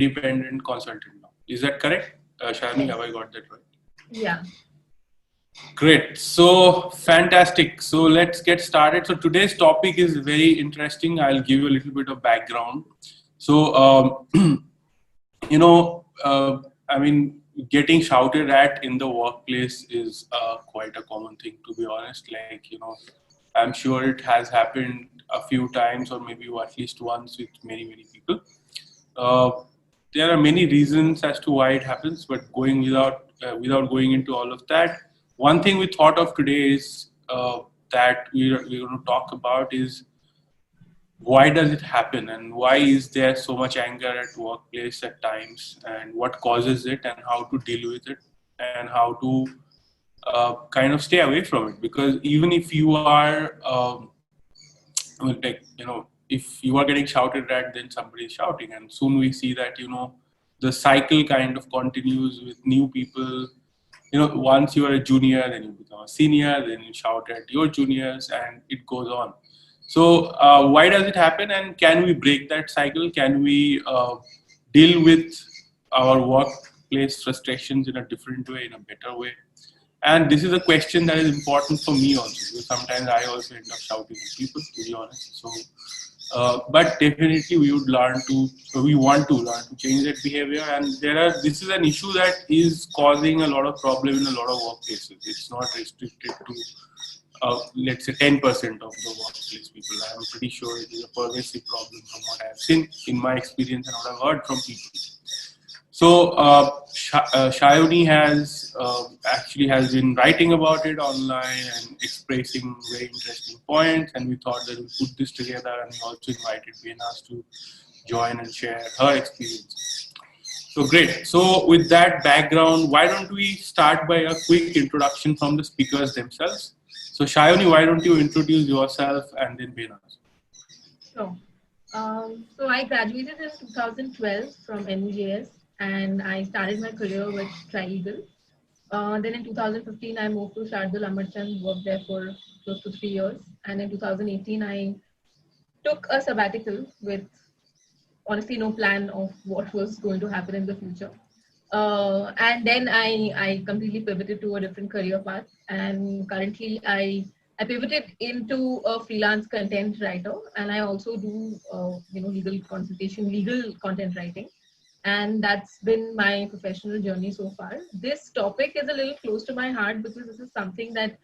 independent consultant now. Is that correct? Shayonee, have I got that right? Yeah. Great. So fantastic. So let's get started. So today's topic is very interesting. I'll give you a little bit of background. So, I mean, getting shouted at in the workplace is quite a common thing, to be honest. Like, I'm sure it has happened a few times or maybe at least once with many people. There are many reasons as to why it happens, but going without going into all of that, one thing we thought of today is that we're going to talk about is why does it happen and why is there so much anger at workplace at times and what causes it and how to deal with it and how to kind of stay away from it. Because even if you are if you are getting shouted at, then somebody is shouting, and soon we see that the cycle kind of continues with new people. Once you are a junior, then you become a senior, then you shout at your juniors, and it goes on. So why does it happen, and can we break that cycle? Can we deal with our workplace frustrations in a different way, in a better way? And this is a question that is important for me also, because sometimes I also end up shouting at people, to be honest. So, but definitely we want to learn to change that behavior. And this is an issue that is causing a lot of problem in a lot of workplaces. It's not restricted to, let's say, 10% of the workplace people. I'm pretty sure it is a pervasive problem from what I've seen in my experience and what I've heard from people. So Shayonee has been writing about it online and expressing very interesting points, and we thought that we put this together, and we also invited Behnaaz to join and share her experience. So great. So with that background, why don't we start by a quick introduction from the speakers themselves? So Shayonee, why don't you introduce yourself and then Behnaaz? Sure. So I graduated in 2012 from NUJS. And I started my career with 𝘀𝗶𝗴𝗁𝗲. Then in 2015, I moved to 𝘀𝗶𝗴𝗁𝗲, worked there for close to 3 years. And in 2018, I took a sabbatical with honestly no plan of what was going to happen in the future. And then I completely pivoted to a different career path. And currently, I pivoted into a freelance content writer, and I also do legal consultation, legal content writing. And that's been my professional journey so far. This topic is a little close to my heart because this is something that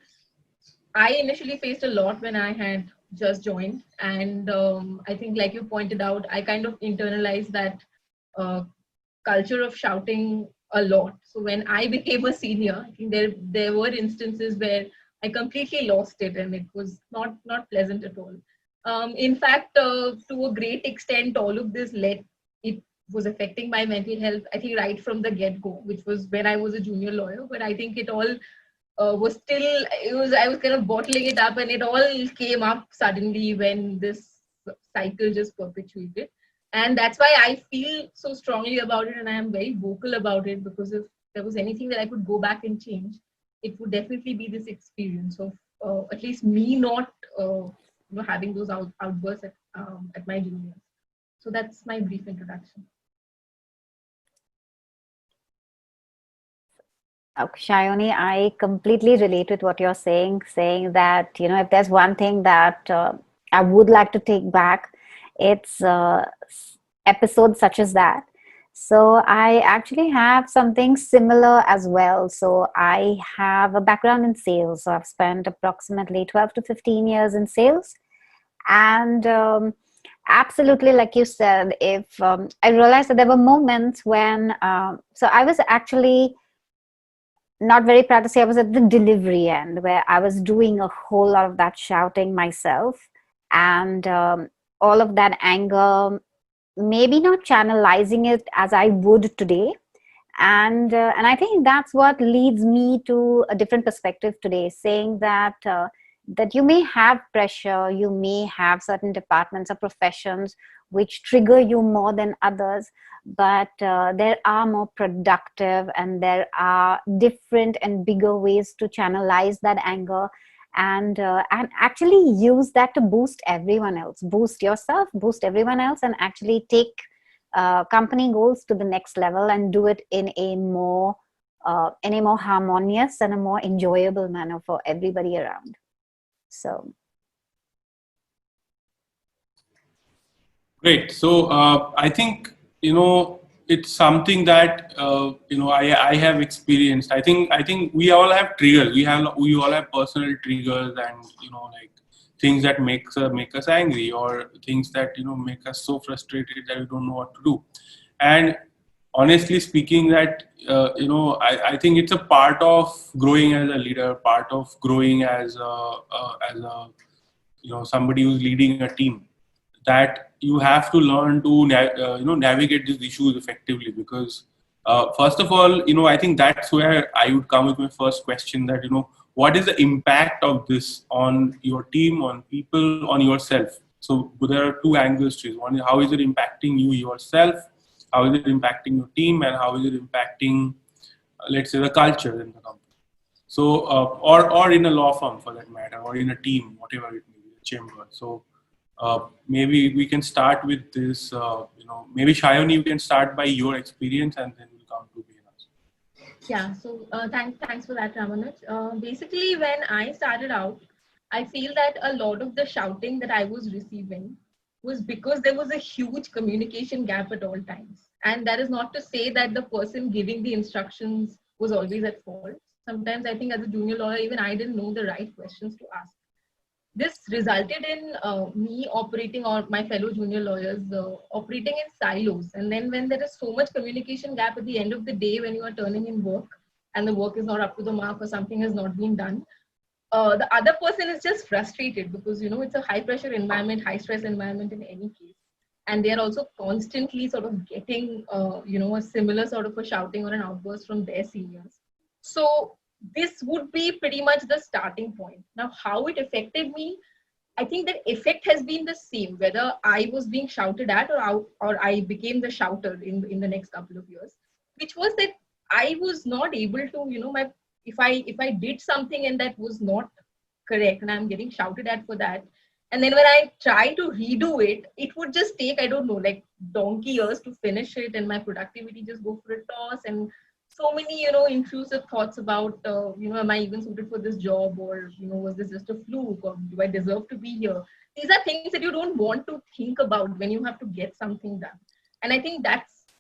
I initially faced a lot when I had just joined. And I think, like you pointed out, I kind of internalized that culture of shouting a lot. So when I became a senior, I think there were instances where I completely lost it, and it was not pleasant at all. In fact, to a great extent, all of this was affecting my mental health, I think, right from the get-go, which was when I was a junior lawyer. But I think it all I was kind of bottling it up, and it all came up suddenly when this cycle just perpetuated. And that's why I feel so strongly about it, and I am very vocal about it, because if there was anything that I could go back and change, it would definitely be this experience of at least me not having those outbursts at my juniors. So that's my brief introduction. Shayonee, I completely relate with what you're saying that, if there's one thing that I would like to take back, it's episodes such as that. So I actually have something similar as well. So I have a background in sales. So I've spent approximately 12 to 15 years in sales. And absolutely, like you said, if I realized that there were moments when, so I was actually not very proud to say I was at the delivery end, where I was doing a whole lot of that shouting myself, and all of that anger, maybe not channelizing it as I would today. And I think that's what leads me to a different perspective today, saying that that you may have pressure, you may have certain departments or professions which trigger you more than others, but there are more productive and there are different and bigger ways to channelize that anger and actually use that to boost everyone else, boost yourself, boost everyone else, and actually take company goals to the next level and do it in a more harmonious and a more enjoyable manner for everybody around. So. Great. So I think, it's something that, I have experienced. I think we all have triggers. We all have personal triggers and, like things that make us angry, or things that, make us so frustrated that we don't know what to do. And honestly speaking, that, I think it's a part of growing as a leader, part of growing as a somebody who's leading a team, that you have to learn to navigate these issues effectively. Because first of all, I think that's where I would come with my first question, that what is the impact of this on your team, on people, on yourself? So there are two angles to it. One is, how is it impacting you yourself? How is it impacting your team? And how is it impacting, let's say, the culture in the company? So, or in a law firm for that matter, or in a team, whatever it may be, a chamber. So maybe we can start with this, maybe Shayonee, you can start by your experience, and then we'll come to Behnaaz. Yeah, so thanks for that, Ramanuj. Basically, when I started out, I feel that a lot of the shouting that I was receiving was because there was a huge communication gap at all times. And that is not to say that the person giving the instructions was always at fault. Sometimes I think as a junior lawyer, even I didn't know the right questions to ask. This resulted in me operating, or my fellow junior lawyers operating in silos. And then when there is so much communication gap at the end of the day, when you are turning in work and the work is not up to the mark or something has not been done, the other person is just frustrated because, it's a high pressure environment, high stress environment in any case. And they are also constantly sort of getting, a similar sort of a shouting or an outburst from their seniors. So this would be pretty much the starting point. Now, how it affected me, I think that effect has been the same, whether I was being shouted at or I became the shouter in the next couple of years, which was that I was not able to, if I did something and that was not correct and I'm getting shouted at for that, and then when I try to redo it, it would just take, I don't know, like donkey years to finish it, and my productivity just go for a toss, and so many, intrusive thoughts about, am I even suited for this job, or, was this just a fluke, or do I deserve to be here? These are things that you don't want to think about when you have to get something done. And I think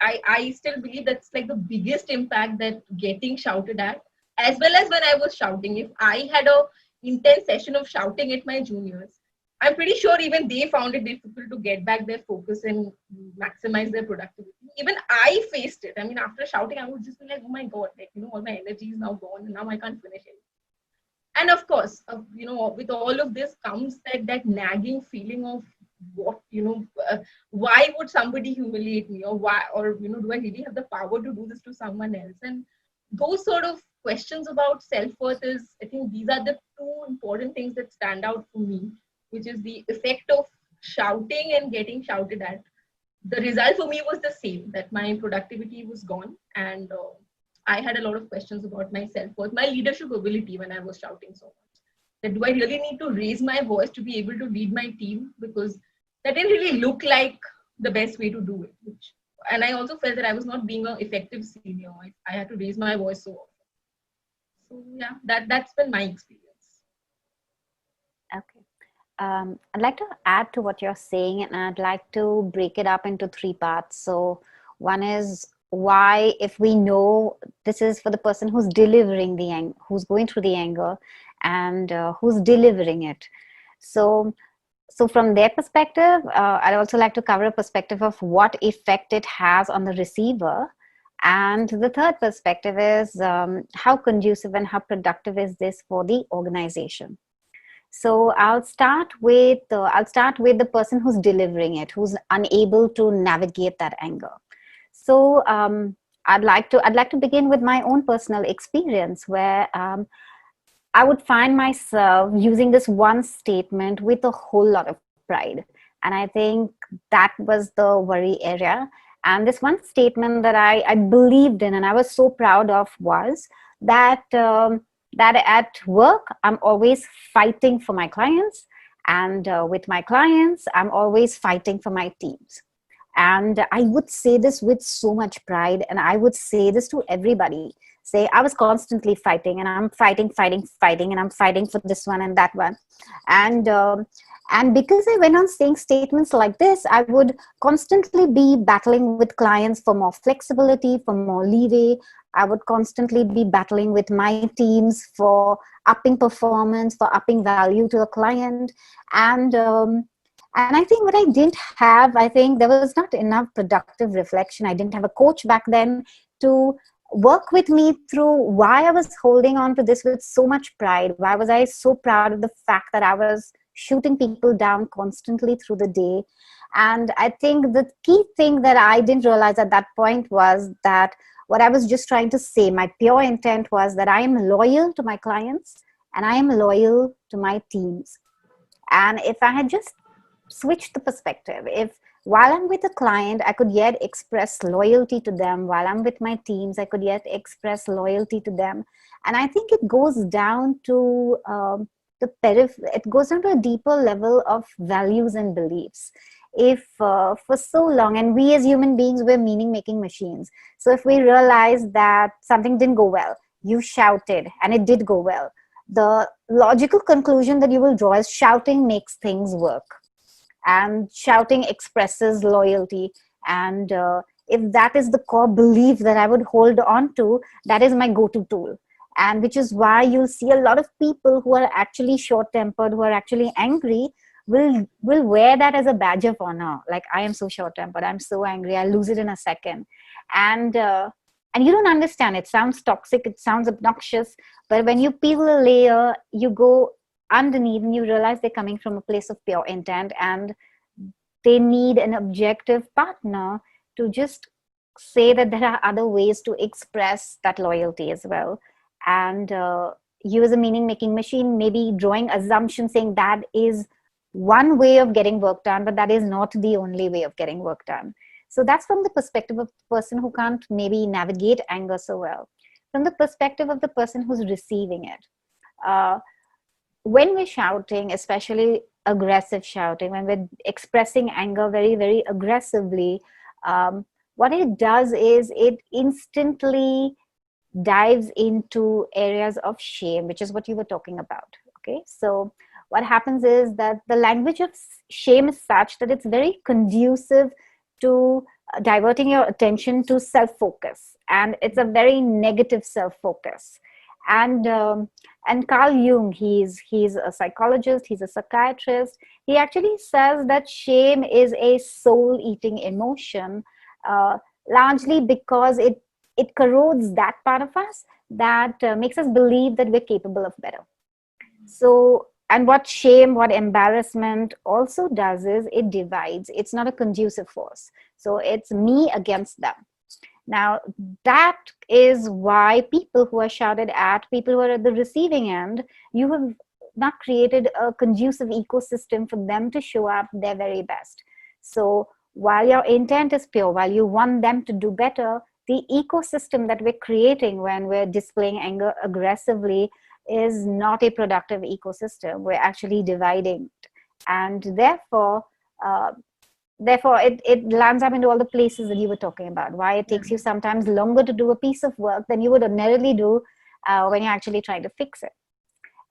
I still believe that's like the biggest impact that getting shouted at, as well as when I was shouting. If I had a intense session of shouting at my juniors, I'm pretty sure even they found it difficult to get back their focus and maximize their productivity. Even I faced it. I mean, after shouting, I would just be like, oh my God, all my energy is now gone and now I can't finish it. And of course, with all of this comes that nagging feeling of what, why would somebody humiliate me, or why, or, do I really have the power to do this to someone else? And those sort of questions about self-worth I think these are the two important things that stand out for me, which is the effect of shouting and getting shouted at. The result for me was the same, that my productivity was gone, and I had a lot of questions about my self-worth, my leadership ability when I was shouting so much. That do I really need to raise my voice to be able to lead my team? Because that didn't really look like the best way to do it. And I also felt that I was not being an effective senior. I had to raise my voice so often. So yeah, that's been my experience. Okay. I'd like to add to what you're saying, and I'd like to break it up into three parts. So one is why, if we know this is for the person who's delivering the anger, who's going through the anger, and who's delivering it. So from their perspective, I'd also like to cover a perspective of what effect it has on the receiver. And the third perspective is how conducive and how productive is this for the organization. So I'll start with the person who's delivering it, who's unable to navigate that anger. So I'd like to begin with my own personal experience, where I would find myself using this one statement with a whole lot of pride, and I think that was the worry area. And this one statement that I believed in and I was so proud of was that. That at work, I'm always fighting for my clients, and with my clients, I'm always fighting for my teams. And I would say this with so much pride, and I would say this to everybody. Say, I was constantly fighting, and I'm fighting, and I'm fighting for this one and that one. And because I went on saying statements like this, I would constantly be battling with clients for more flexibility, for more leeway. I would constantly be battling with my teams for upping performance, for upping value to a client. And I think what I didn't have, I think there was not enough productive reflection. I didn't have a coach back then to work with me through why I was holding on to this with so much pride. Why was I so proud of the fact that I was shooting people down constantly through the day? And I think the key thing that I didn't realize at that point was that what I was just trying to say, my pure intent was that I am loyal to my clients and I am loyal to my teams. And if I had just switched the perspective, if while I'm with a client, I could yet express loyalty to them, while I'm with my teams, I could yet express loyalty to them. And I think it goes down to it goes down to a deeper level of values and beliefs. If for so long, and we as human beings, we're meaning-making machines. So if we realize that something didn't go well, you shouted and it did go well, the logical conclusion that you will draw is shouting makes things work. And shouting expresses loyalty. And if that is the core belief that I would hold on to, that is my go-to tool. And which is why you'll see a lot of people who are actually short-tempered, who are actually angry, will wear that as a badge of honor. Like, I am so short-tempered, I'm so angry, I'll lose it in a second. And you don't understand. It sounds toxic, it sounds obnoxious, but when you peel a layer, you go underneath and you realize they're coming from a place of pure intent, and they need an objective partner to just say that there are other ways to express that loyalty as well. And you as a meaning-making machine, maybe drawing assumptions saying that is one way of getting work done, but that is not the only way of getting work done. So that's from the perspective of the person who can't maybe navigate anger so well. From the perspective of the person who's receiving it, when we're shouting, especially aggressive shouting, when we're expressing anger very, very aggressively, what it does is it instantly dives into areas of shame, which is what you were talking about. Okay, so what happens is that the language of shame is such that it's very conducive to diverting your attention to self-focus, and it's a very negative self-focus. And Carl Jung, he's a psychologist, he's a psychiatrist. He actually says that shame is a soul-eating emotion, largely because it corrodes that part of us that makes us believe that we're capable of better. So, and what shame, what embarrassment also does is it divides. It's not a conducive force. So it's me against them. Now, that is why people who are shouted at, people who are at the receiving end, you have not created a conducive ecosystem for them to show up their very best. So while your intent is pure, while you want them to do better, the ecosystem that we're creating when we're displaying anger aggressively is not a productive ecosystem. We're actually dividing it. And therefore it lands up into all the places that you were talking about. Why it takes you sometimes longer to do a piece of work than you would ordinarily do when you're actually trying to fix it.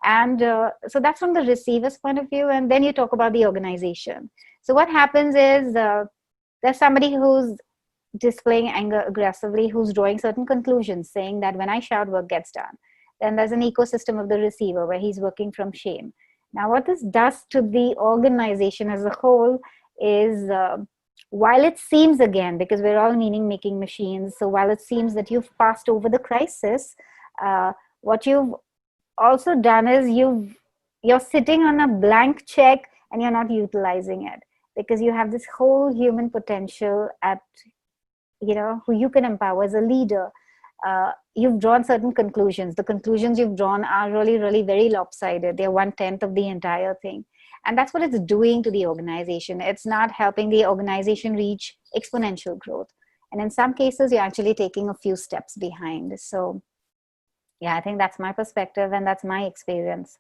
And so that's from the receiver's point of view. And then you talk about the organization. So what happens is there's somebody who's displaying anger aggressively, who's drawing certain conclusions, saying that when I shout, work gets done. Then there's an ecosystem of the receiver where he's working from shame. Now, what this does to the organization as a whole is, while it seems, again, because we're all meaning-making machines, so while it seems that you've passed over the crisis, what you've also done is you're sitting on a blank check and you're not utilizing it, because you have this whole human potential at, who you can empower as a leader. You've drawn certain conclusions. The conclusions you've drawn are really, really very lopsided. They're 1/10 of the entire thing. And that's what it's doing to the organization. It's not helping the organization reach exponential growth. And in some cases, you're actually taking a few steps behind. So yeah, I think that's my perspective and that's my experience.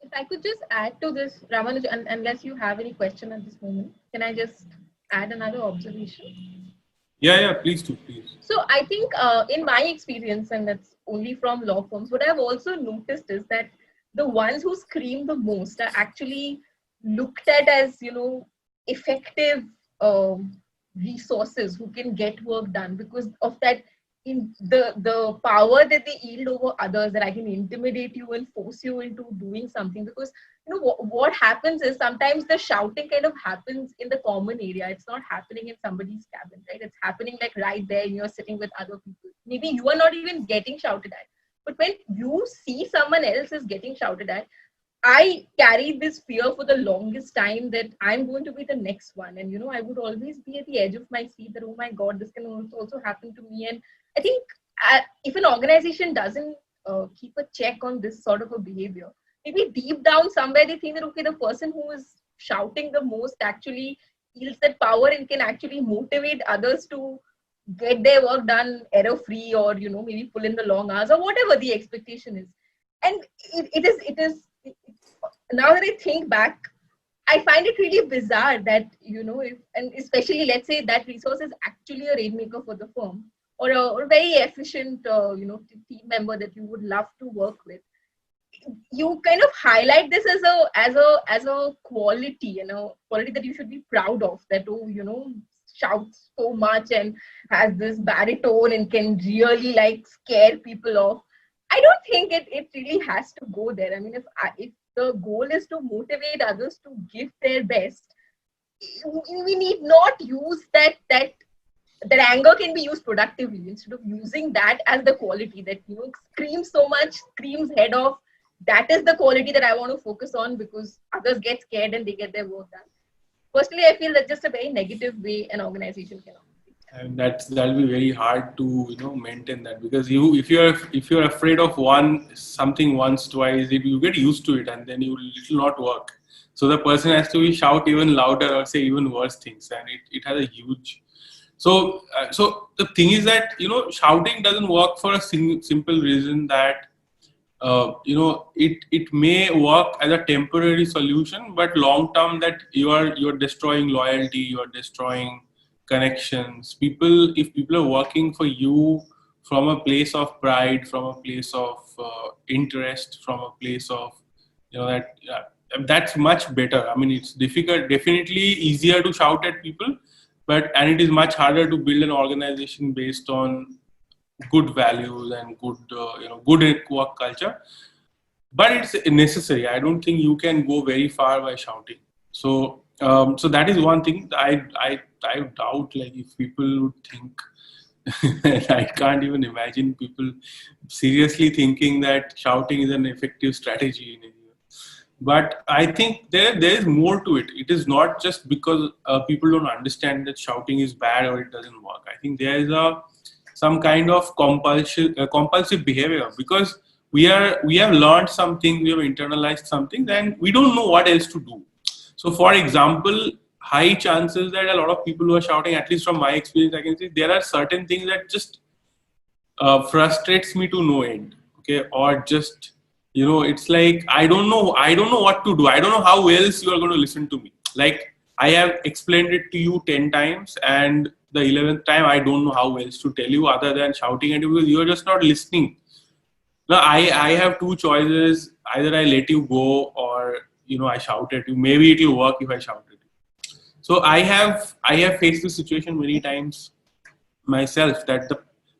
If I could just add to this, Ramanuj, unless you have any question at this moment, can I just add another observation? Yeah, please do, please. So I think in my experience, and that's only from law firms, what I've also noticed is that the ones who scream the most are actually looked at as, effective resources who can get work done because of that in the power that they yield over others, that I can intimidate you and force you into doing something. Because what happens is sometimes the shouting kind of happens in the common area. It's not happening in somebody's cabin, right? It's happening like right there and you're sitting with other people. Maybe you are not even getting shouted at, but when you see someone else is getting shouted at, I carried this fear for the longest time that I'm going to be the next one. And, I would always be at the edge of my seat that, oh my God, this can also happen to me. And I think if an organization doesn't keep a check on this sort of a behavior, maybe deep down somewhere they think that, okay, the person who is shouting the most actually feels that power and can actually motivate others to get their work done error-free, or, maybe pull in the long hours or whatever the expectation is. And it is now that I think back, I find it really bizarre that, and especially let's say that resource is actually a rainmaker for the firm, or a very efficient, team member that you would love to work with. You kind of highlight this as a quality, quality that you should be proud of, that, shouts so much and has this baritone and can really like scare people off. I don't think it really has to go there. I mean, if the goal is to motivate others to give their best, we need not use that anger can be used productively instead of using that as the quality that, screams so much, screams head off. That is the quality that I want to focus on because others get scared and they get their work done. Personally, I feel that's just a very negative way an organization can operate. And that'll be very hard to maintain that, because if you're afraid of something once, twice, you get used to it and then it will not work. So the person has to shout even louder or say even worse things, and it has a huge. So the thing is that shouting doesn't work for a simple reason that it may work as a temporary solution, but long term that you're destroying loyalty, you're destroying connections. If people are working for you from a place of pride, from a place of interest, from a place of that's much better. I mean, it's definitely easier to shout at people, and it is much harder to build an organization based on good values and good work culture. But it's necessary. I don't think you can go very far by shouting. So that is one thing. I doubt if people would think. I can't even imagine people seriously thinking that shouting is an effective strategy in India. But I think there is more to it. It is not just because people don't understand that shouting is bad or it doesn't work. I think there is some kind of compulsive behavior, because we have learned something, we have internalized something, then we don't know what else to do. So, for example, high chances that a lot of people who are shouting, at least from my experience, I can say there are certain things that just frustrates me to no end. Okay, or just it's like I don't know what to do. I don't know how else you are going to listen to me. Like I have explained it to you 10 times, and the 11th time I don't know how else to tell you other than shouting at you, because you are just not listening. Now I have two choices: either I let you go, or I shout at you. Maybe it will work if I shout at you. So I have faced this situation many times myself, that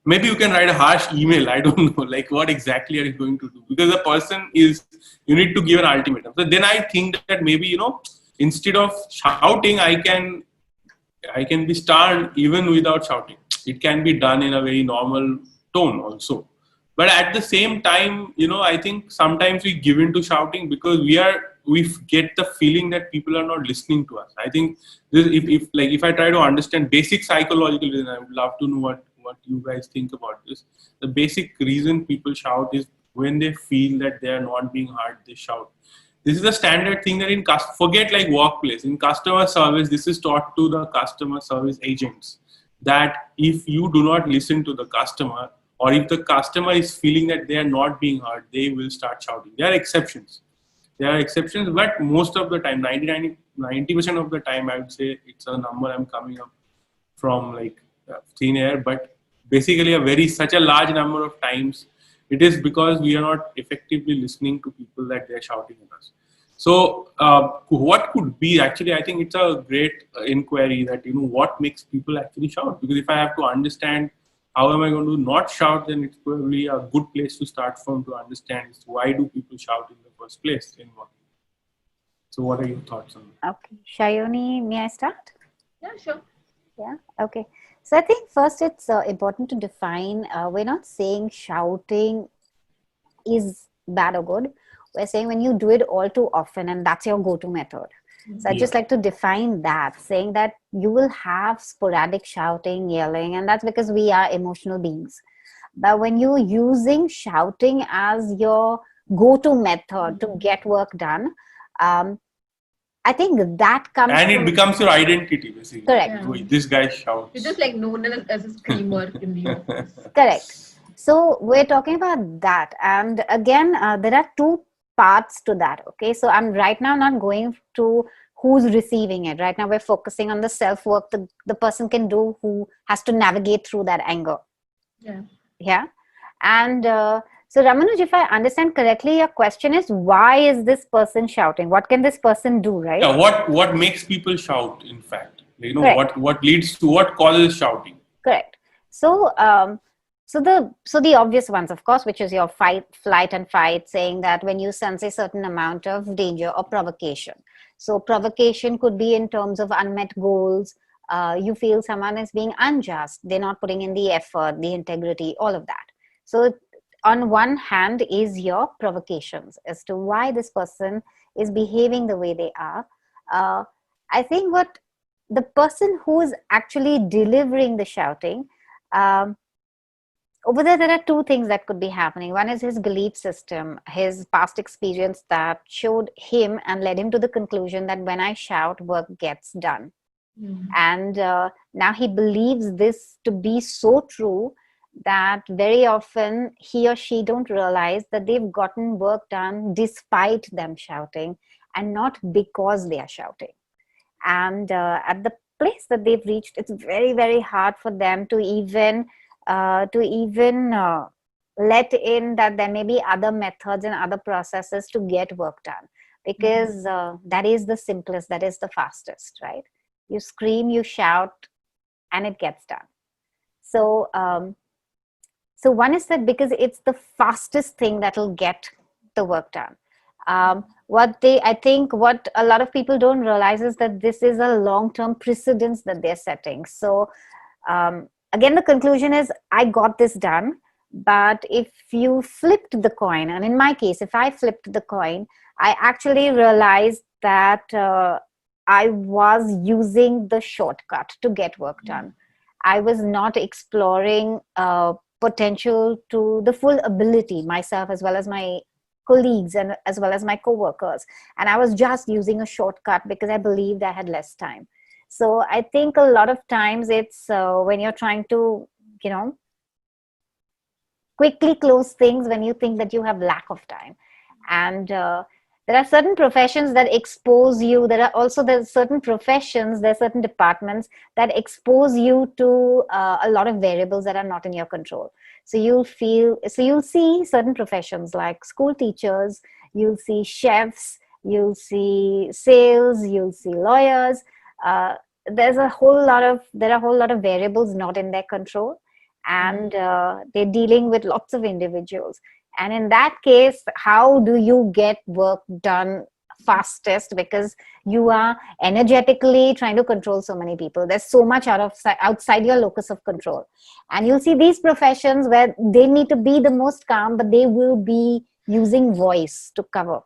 maybe you can write a harsh email. I don't know, like what exactly are you going to do? Because the person you need to give an ultimatum. So then I think that maybe, instead of shouting, I can be stern even without shouting. It can be done in a very normal tone also. But at the same time, I think sometimes we give in to shouting because we get the feeling that people are not listening to us. I think if I try to understand basic psychological reason, I would love to know what you guys think about this. The basic reason people shout is when they feel that they are not being heard, they shout. This is the standard thing that forget like workplace. In customer service, this is taught to the customer service agents, that if you do not listen to the customer, or if the customer is feeling that they are not being heard, they will start shouting. There are exceptions. There are exceptions, but most of the time, 90% of the time, I would say it's a number I'm coming up from like thin air. But basically, such a large number of times, it is because we are not effectively listening to people that they're shouting at us. So, what could be actually? I think it's a great inquiry that what makes people actually shout. Because if I have to understand how am I going to not shout, then it's probably a good place to start from to understand why do people shout in the first place. So what are your thoughts on that? Okay. Shayonee, may I start? Yeah, sure. Yeah, okay. So I think first it's important to define, we're not saying shouting is bad or good. We're saying when you do it all too often and that's your go-to method. So I just like to define that, saying that you will have sporadic shouting, yelling, and that's because we are emotional beings. But when you're using shouting as your go-to method to get work done, I think that comes and it becomes your identity, basically. Correct. Yeah. This guy shouts. You're just like known as a screamer in the office. Correct. So we're talking about that. And again, there are two parts to that. Okay. So I'm right now not going to who's receiving it. Right now we're focusing on the self-work the person can do who has to navigate through that anger. Yeah. Yeah. And so Ramanuj, if I understand correctly, your question is, why is this person shouting? What can this person do, right? Yeah, what makes people shout, in fact? What leads to, what causes shouting? Correct. So so the obvious ones, of course, which is your fight, flight and fight, saying that when you sense a certain amount of danger or provocation. So provocation could be in terms of unmet goals. You feel someone is being unjust. They're not putting in the effort, the integrity, all of that. So on one hand is your provocations as to why this person is behaving the way they are. I think what the person who is actually delivering the shouting, over there are two things that could be happening. One is his belief system, his past experience that showed him and led him to the conclusion that when I shout, work gets done. And now he believes this to be so true that very often he or she don't realize that they've gotten work done despite them shouting and not because they are shouting. And at the place that they've reached, it's very, very hard for them to even let in that there may be other methods and other processes to get work done, because that is the simplest, that is the fastest, right? You scream, you shout, and it gets done. So so one is that because it's the fastest thing that will get the work done. I think what a lot of people don't realize is that this is a long-term precedence that they're setting. So again, the conclusion is, I got this done. But if you flipped the coin, and in my case, if I flipped the coin, I actually realized that I was using the shortcut to get work done. I was not exploring potential to the full ability, myself as well as my colleagues and as well as my co-workers. And I was just using a shortcut because I believed I had less time. So I think a lot of times it's when you're trying to, quickly close things when you think that you have lack of time. And there are certain professions that expose you. There's certain professions, there are certain departments that expose you to a lot of variables that are not in your control. So you'll see certain professions like school teachers, you'll see chefs, you'll see sales, you'll see lawyers. There are a whole lot of variables not in their control, and they're dealing with lots of individuals. And in that case, how do you get work done fastest? Because you are energetically trying to control so many people. There's so much outside your locus of control. And you'll see these professions where they need to be the most calm, but they will be using voice to cover.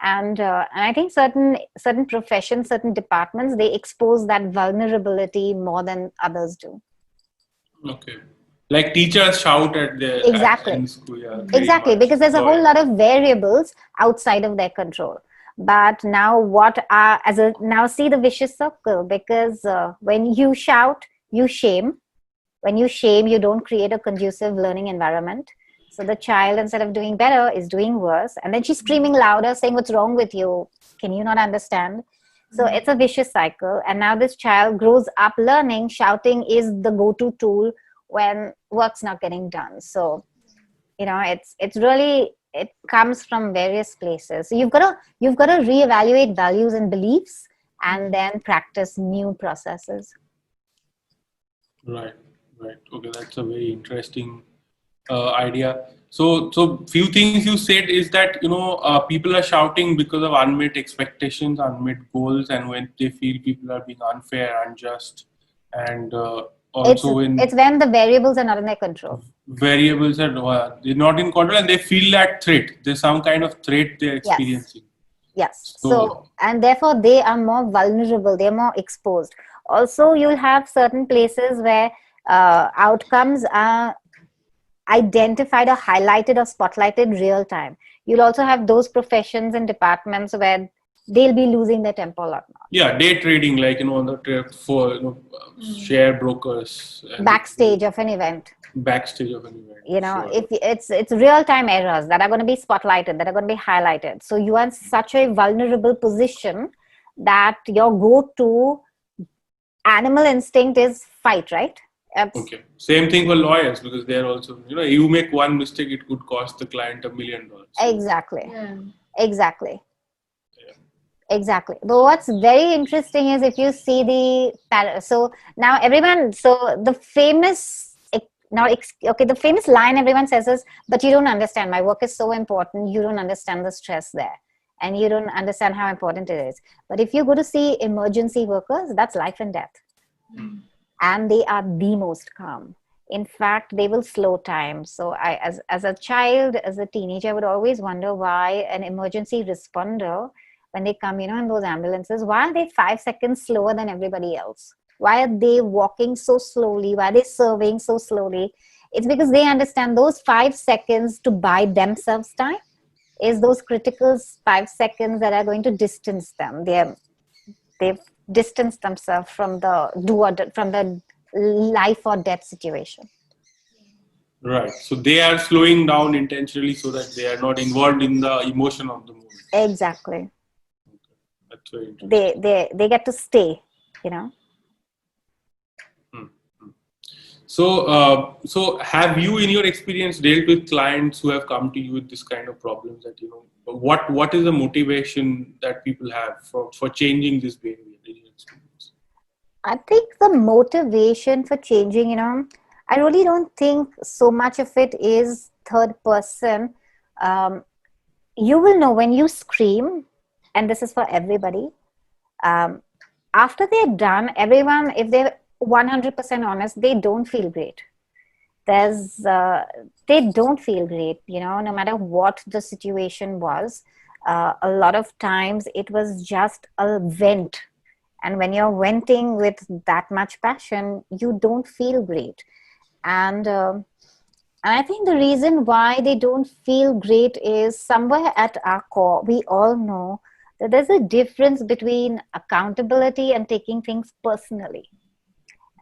And I think certain professions, certain departments, they expose that vulnerability more than others do. Okay. Like teachers shout at their in school. Yeah, exactly, because there's a whole lot of variables outside of their control. But now see the vicious circle, because when you shout, you shame. When you shame, you don't create a conducive learning environment. So the child, instead of doing better, is doing worse. And then she's screaming louder, saying, what's wrong with you? Can you not understand? So it's a vicious cycle. And now this child grows up learning shouting is the go-to tool when work's not getting done. So, it's really, it comes from various places. So you've got to reevaluate values and beliefs and then practice new processes. Right. Okay, that's a very interesting idea. So few things you said is that people are shouting because of unmet expectations, unmet goals, and when they feel people are being unfair, unjust, and also it's when the variables are not in their control. Variables are they're not in control, and they feel that threat. There's some kind of threat they're experiencing. Yes. So and therefore they are more vulnerable. They're more exposed. Also, you'll have certain places where outcomes are identified or highlighted or spotlighted real time. You'll also have those professions and departments where they'll be losing their temper a lot more. Yeah, day trading, like on the trip for share brokers. Backstage of an event. Sure. If it's real time errors that are going to be spotlighted, that are going to be highlighted. So you are in such a vulnerable position that your go-to animal instinct is fight, right? Okay. Same thing for lawyers, because they're also, you make one mistake, it could cost the client $1 million. Exactly. Yeah. Exactly. But what's very interesting is if you see the famous line everyone says is, but you don't understand, my work is so important, you don't understand the stress there, and you don't understand how important it is. But if you go to see emergency workers, that's life and death. And they are the most calm. In fact, they will slow time. So as a child, as a teenager, I would always wonder why an emergency responder, when they come, in those ambulances, why are they 5 seconds slower than everybody else? Why are they walking so slowly? Why are they serving so slowly? It's because they understand those 5 seconds to buy themselves time is those critical 5 seconds that are going to distance them. They've distanced themselves from the life or death situation. Right. So they are slowing down intentionally so that they are not involved in the emotion of the moment. Exactly. That's very interesting. They get to stay, So have you, in your experience, dealt with clients who have come to you with this kind of problems that, what is the motivation that people have for changing this behavior in your experience? I think the motivation for changing, I really don't think so much of it is third person. You will know when you scream, and this is for everybody, after they're done, everyone, if they're 100% honest, they don't feel great. They don't feel great, no matter what the situation was. A lot of times it was just a vent. And when you're venting with that much passion, you don't feel great. And I think the reason why they don't feel great is somewhere at our core, we all know that there's a difference between accountability and taking things personally.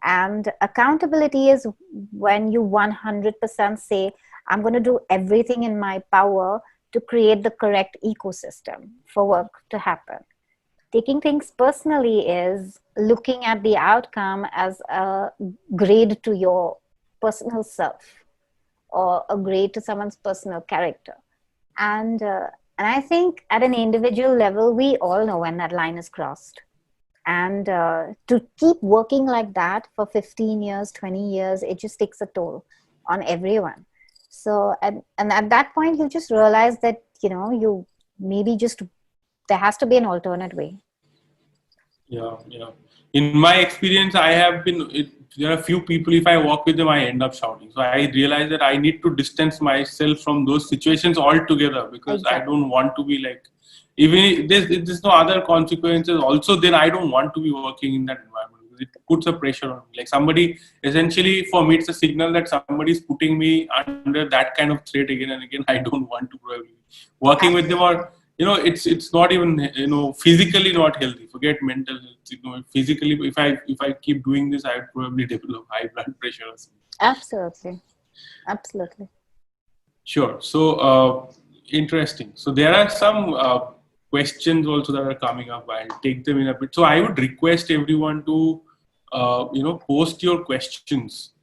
And accountability is when you 100% say, I'm going to do everything in my power to create the correct ecosystem for work to happen. Taking things personally is looking at the outcome as a grade to your personal self or a grade to someone's personal character. And I think at an individual level, we all know when that line is crossed. And to keep working like that for 15 years, 20 years, it just takes a toll on everyone. So, and at that point, you just realize that, you maybe just, there has to be an alternate way. Yeah. In my experience, there are a few people, if I walk with them, I end up shouting. So I realize that I need to distance myself from those situations altogether, because exactly. I don't want to be like, even if there's no other consequences also, then I don't want to be working in that environment. It puts a pressure on me. Like somebody, essentially for me, it's a signal that somebody is putting me under that kind of threat again and again. I don't want to probably working with them, or it's not even physically not healthy. Forget mental health. Physically, if I keep doing this, I would probably develop high blood pressure or something. Absolutely. Sure. So, interesting. So there are some questions also that are coming up. I'll take them in a bit. So I would request everyone to, post your questions.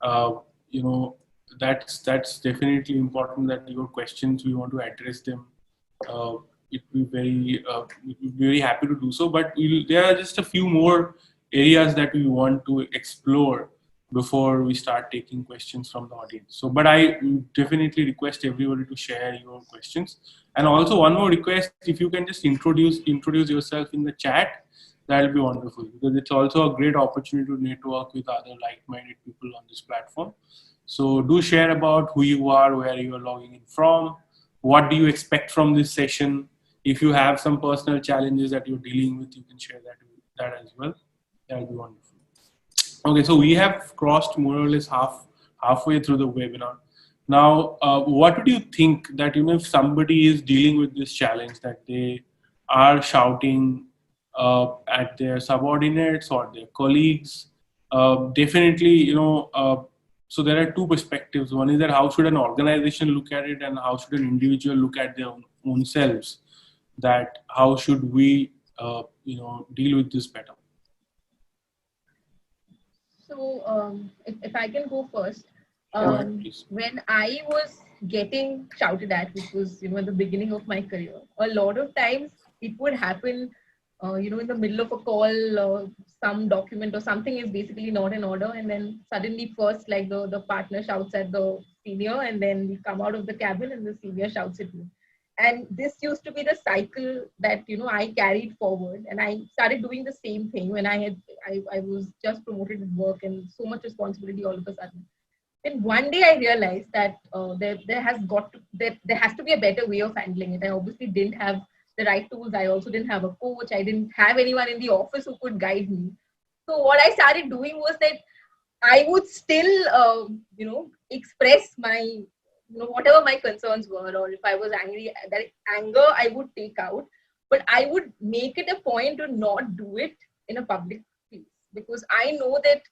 You know, that's definitely important that your questions, we want to address them. We'd be very happy to do so. But there are just a few more areas that we want to explore before we start taking questions from the audience. So, but I definitely request everybody to share your questions. And also one more request, if you can just introduce yourself in the chat, that'll be wonderful, because it's also a great opportunity to network with other like-minded people on this platform. So do share about who you are, where you are logging in from, what do you expect from this session. If you have some personal challenges that you're dealing with, you can share that as well. That'll be wonderful. Okay, so we have crossed more or less halfway through the webinar. Now, what would you think that, if somebody is dealing with this challenge, that they are shouting at their subordinates or their colleagues? Definitely, so there are two perspectives. One is that how should an organization look at it, and how should an individual look at their own selves? That how should we, deal with this better? So if I can go first, Ahead, when I was getting shouted at, which was at the beginning of my career, a lot of times it would happen, in the middle of a call, some document or something is basically not in order, and then suddenly first like the partner shouts at the senior, and then we come out of the cabin and the senior shouts at me. And this used to be the cycle that I carried forward, and I started doing the same thing when I was just promoted at work and so much responsibility all of a sudden. And one day I realized that there has to be a better way of handling it. I obviously didn't have the right tools. I also didn't have a coach. I didn't have anyone in the office who could guide me. So what I started doing was that I would still express my whatever my concerns were, or if I was angry, that anger I would take out, but I would make it a point to not do it in a public place, because I know that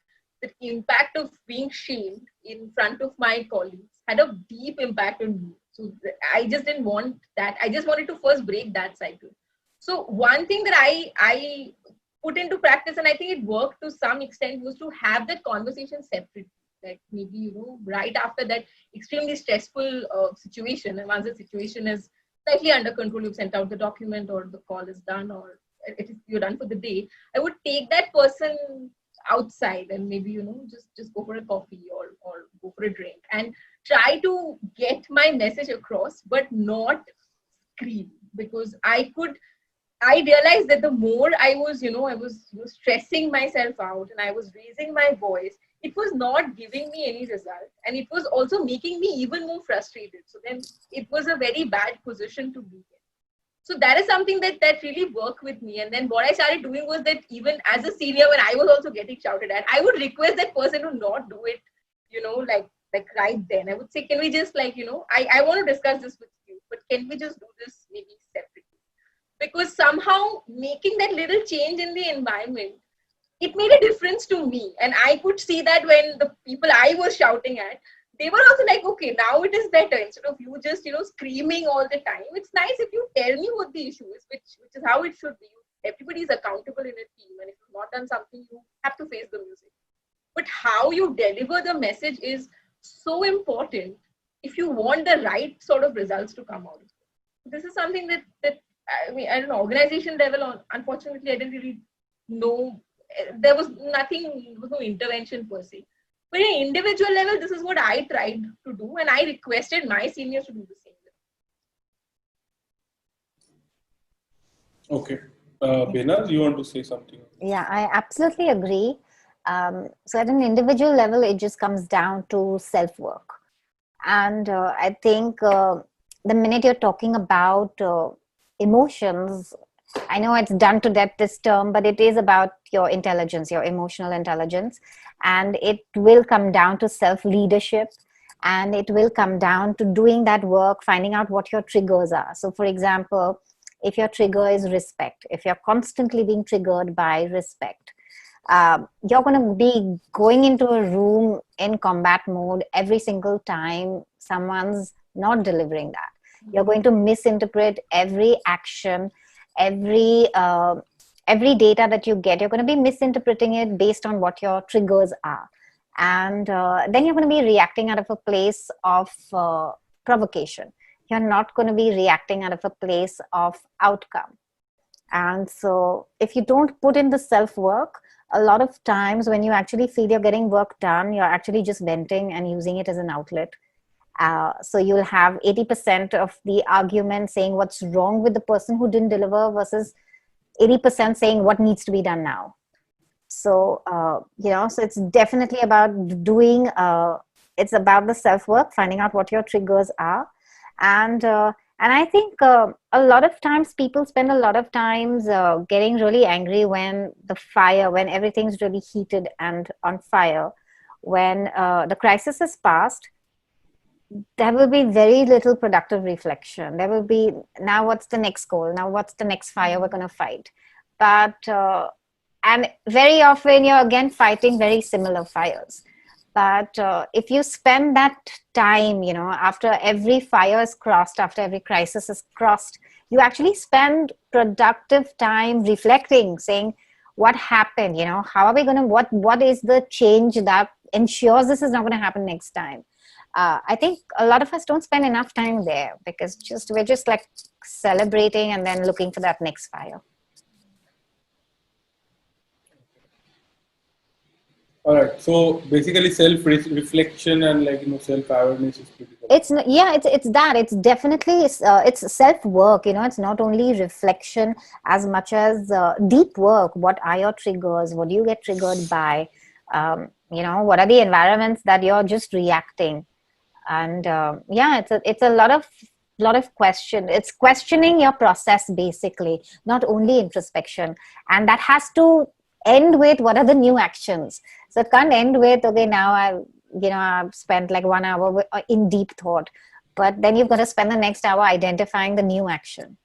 the impact of being shamed in front of my colleagues had a deep impact on me. So I just didn't want that. I just wanted to first break that cycle. So one thing that I put into practice, and I think it worked to some extent, was to have that conversation separately. Like maybe, right after that extremely stressful situation, and once the situation is slightly under control, you've sent out the document or the call is done, or you're done for the day, I would take that person outside and maybe, just go for a coffee or go for a drink and try to get my message across, but not scream. Because I realized that the more I was stressing myself out and I was raising my voice, it was not giving me any result, and it was also making me even more frustrated. So then it was a very bad position to be in. So that is something that really worked with me. And then what I started doing was that even as a senior, when I was also getting shouted at, I would request that person to not do it, like right then. I would say, can we just I want to discuss this with you, but can we just do this maybe separately? Because somehow making that little change in the environment, it made a difference to me. And I could see that when the people I was shouting at, they were also like, okay, now it is better. Instead of you just, screaming all the time, it's nice if you tell me what the issue is, which is how it should be. Everybody is accountable in a team. And if you've not done something, you have to face the music. But how you deliver the message is so important if you want the right sort of results to come out. This is something that I mean, at an organization level, unfortunately, I didn't really know. There was no intervention per se. But at an individual level, this is what I tried to do, and I requested my seniors to do the same. Okay. Behnaaz, you want to say something? Yeah, I absolutely agree. So at an individual level, it just comes down to self-work. And I think the minute you're talking about emotions, I know it's done to death, this term, but it is about your intelligence, your emotional intelligence. And it will come down to self-leadership, and it will come down to doing that work, finding out what your triggers are. So for example, if your trigger is respect, if you're constantly being triggered by respect, you're going to be going into a room in combat mode every single time someone's not delivering that. You're going to misinterpret every action, every data that you get. You're going to be misinterpreting it based on what your triggers are. And then you're going to be reacting out of a place of provocation. You're not going to be reacting out of a place of outcome. And so if you don't put in the self-work, a lot of times when you actually feel you're getting work done, you're actually just venting and using it as an outlet. So you'll have 80% of the argument saying what's wrong with the person who didn't deliver versus 80% saying what needs to be done now. So, so it's definitely about doing, it's about the self-work, finding out what your triggers are. And I think a lot of times people spend a lot of times getting really angry when when everything's really heated and on fire. When the crisis is past, there will be very little productive reflection. There will be, now what's the next goal? Now what's the next fire we're going to fight? But, and very often you're again fighting very similar fires. But if you spend that time, after every fire is crossed, after every crisis is crossed, you actually spend productive time reflecting, saying, what happened? How are we going to, what is the change that ensures this is not going to happen next time? I think a lot of us don't spend enough time there because we're just like celebrating and then looking for that next fire. All right. So basically, self-reflection and self-awareness is critical. It's that. It's definitely it's self-work. It's not only reflection as much as deep work. What are your triggers? What do you get triggered by? What are the environments that you're just reacting? And it's a lot of question. It's questioning your process basically, not only introspection, and that has to end with what are the new actions. So it can't end with, okay, now I've spent like 1 hour in deep thought, but then you've got to spend the next hour identifying the new action.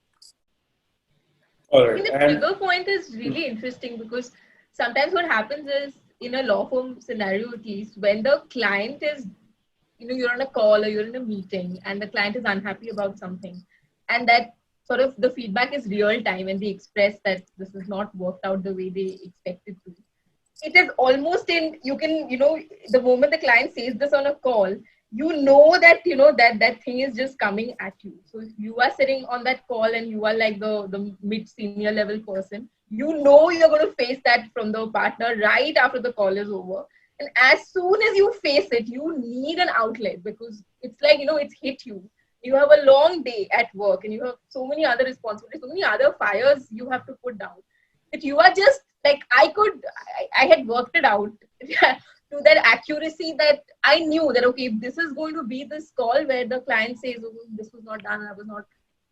All right. I think the trigger point is really interesting because sometimes what happens is, in a law firm scenario at least, when the client is, you're on a call or you're in a meeting and the client is unhappy about something, and that sort of the feedback is real time and they express that this is not worked out the way they expected to. It is almost the moment the client says this on a call, that thing is just coming at you. So if you are sitting on that call and you are like the mid-senior level person, you're going to face that from the partner right after the call is over. And as soon as you face it, you need an outlet because it's like, it's hit you. You have a long day at work and you have so many other responsibilities, so many other fires you have to put down. That you are just like, I had worked it out to that accuracy that I knew that, okay, if this is going to be this call where the client says, oh, this was not done,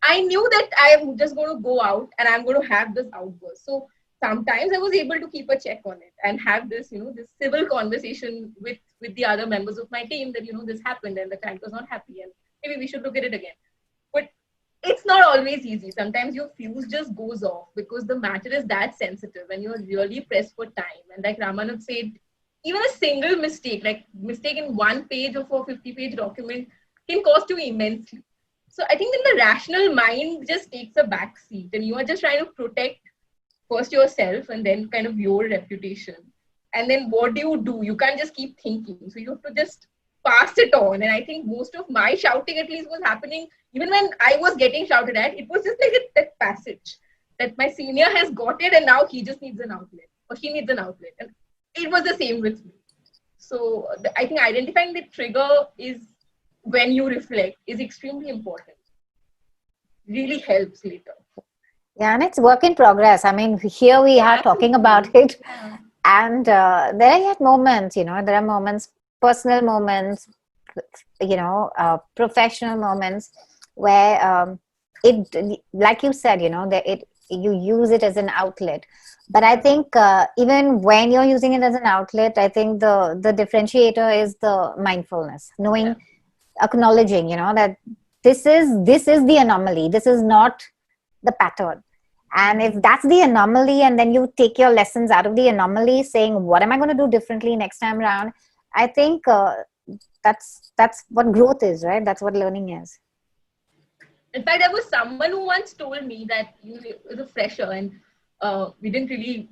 I knew that I am just going to go out and I'm going to have this outburst. So sometimes I was able to keep a check on it and have this, this civil conversation with the other members of my team that, this happened and the client was not happy and maybe we should look at it again. But it's not always easy. Sometimes your fuse just goes off because the matter is that sensitive and you're really pressed for time. And like Ramanuj said, even a single mistake, like mistake in 1 page of a 50-page document can cost you immensely. So I think then the rational mind just takes a back seat and you are just trying to protect first yourself and then kind of your reputation. And then what do? You can't just keep thinking. So you have to just pass it on. And I think most of my shouting at least was happening, even when I was getting shouted at, it was just like that passage that my senior has got it and now he just needs an outlet or she needs an outlet. And it was the same with me. So I think identifying the trigger is when you reflect is extremely important. Really helps later. Yeah, and it's work in progress. I mean, here we are talking about it. And there are yet moments, there are moments, personal moments, professional moments where it, like you said, you use it as an outlet. But I think even when you're using it as an outlet, I think the differentiator is the mindfulness, knowing, acknowledging, that this is the anomaly. This is not the pattern. And if that's the anomaly, and then you take your lessons out of the anomaly, saying, what am I going to do differently next time around? I think that's what growth is, right? That's what learning is. In fact, there was someone who once told me that he was a fresher, and we didn't really,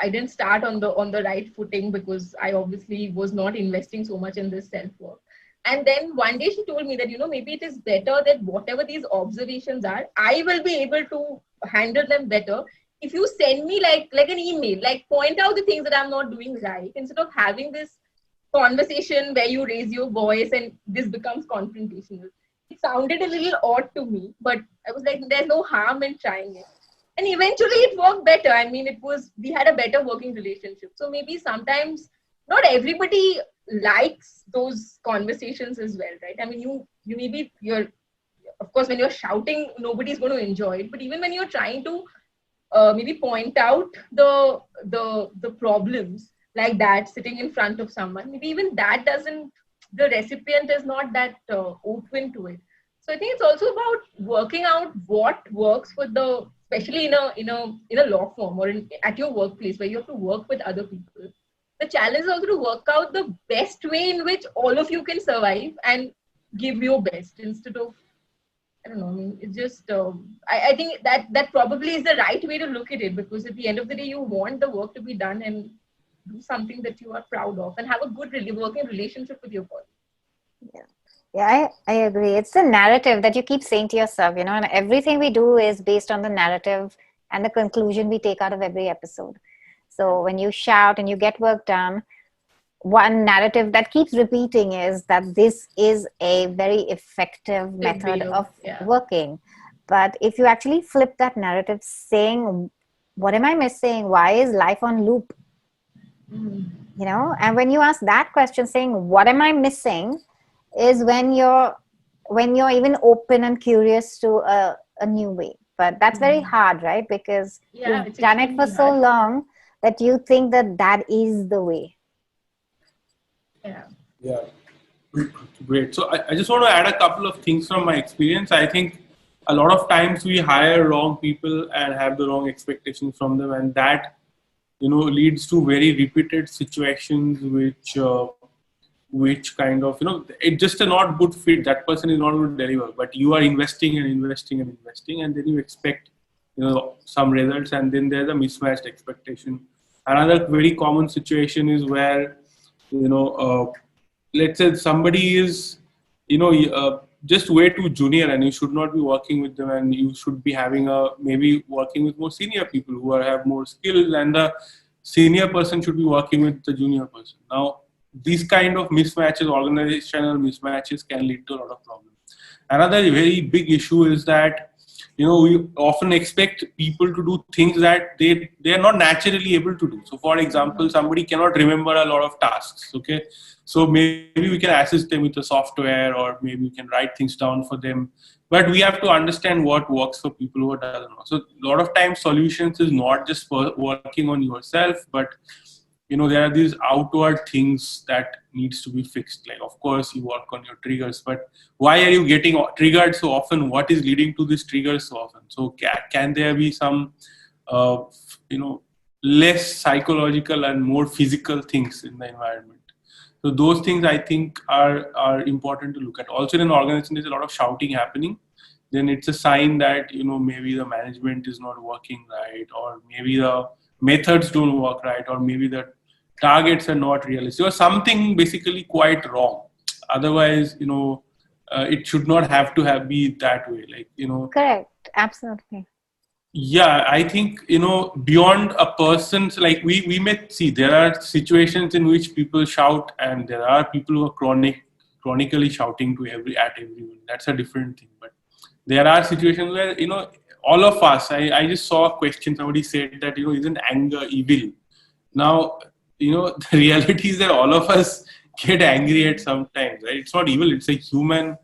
I didn't start on the right footing because I obviously was not investing so much in this self-work. And then one day she told me that, maybe it is better that whatever these observations are, I will be able to handle them better if you send me like an email, like point out the things that I'm not doing right, instead of having this conversation where you raise your voice and this becomes confrontational. It sounded a little odd to me, but I was like, there's no harm in trying it. And eventually it worked better. I mean, we had a better working relationship. So maybe sometimes not everybody likes those conversations as well, right? I mean, of course, when you're shouting, nobody's going to enjoy it. But even when you're trying to maybe point out the problems like that, sitting in front of someone, maybe even that the recipient is not that open to it. So I think it's also about working out what works for especially in a law firm or at your workplace where you have to work with other people. The challenge is also to work out the best way in which all of you can survive and give your best, instead of, I don't know, I mean, it's just, I think that probably is the right way to look at it, because at the end of the day, you want the work to be done and do something that you are proud of and have a good working relationship with your colleagues. Yeah, I agree. It's the narrative that you keep saying to yourself, and everything we do is based on the narrative and the conclusion we take out of every episode. So when you shout and you get work done, one narrative that keeps repeating is that this is a very effective method of working. But if you actually flip that narrative saying, what am I missing? Why is life on loop? And when you ask that question saying, what am I missing, is when you're even open and curious to a new way. But that's very hard, right? Because you've done it for so long that you think that is the way. Yeah. Great. So I just want to add a couple of things from my experience. I think a lot of times we hire wrong people and have the wrong expectations from them, and that leads to very repeated situations which kind of it's just a not good fit. That person is not going to deliver, but you are investing and investing and investing, and then you expect some results, and then there's a mismatched expectation. Another very common situation is where let's say somebody is just way too junior, and you should not be working with them, and you should be having maybe working with more senior people who have more skills, and the senior person should be working with the junior person. Now, these kind of mismatches, organizational mismatches, can lead to a lot of problems. Another very big issue is that we often expect people to do things that they are not naturally able to do. So, for example, somebody cannot remember a lot of tasks. Okay, so maybe we can assist them with the software, or maybe we can write things down for them. But we have to understand what works for people who doesn't know. So, a lot of times, solutions is not just working on yourself, but there are these outward things that needs to be fixed. Like, of course, you work on your triggers, but why are you getting triggered so often? What is leading to these triggers so often? So can there be some, less psychological and more physical things in the environment? So those things I think are important to look at. Also in an organization, there's a lot of shouting happening. Then it's a sign that, maybe the management is not working right, or maybe the methods don't work right, or maybe the targets are not realistic, or something basically quite wrong. Otherwise, it should not have to be that way. Like, Correct. Absolutely. Yeah, I think, beyond a person's, like we may see there are situations in which people shout, and there are people who are chronically shouting at everyone. That's a different thing. But there are situations where, all of us, I just saw a question, somebody said that, isn't anger evil? Now, the reality is that all of us get angry at some times, right? It's not evil, it's a human,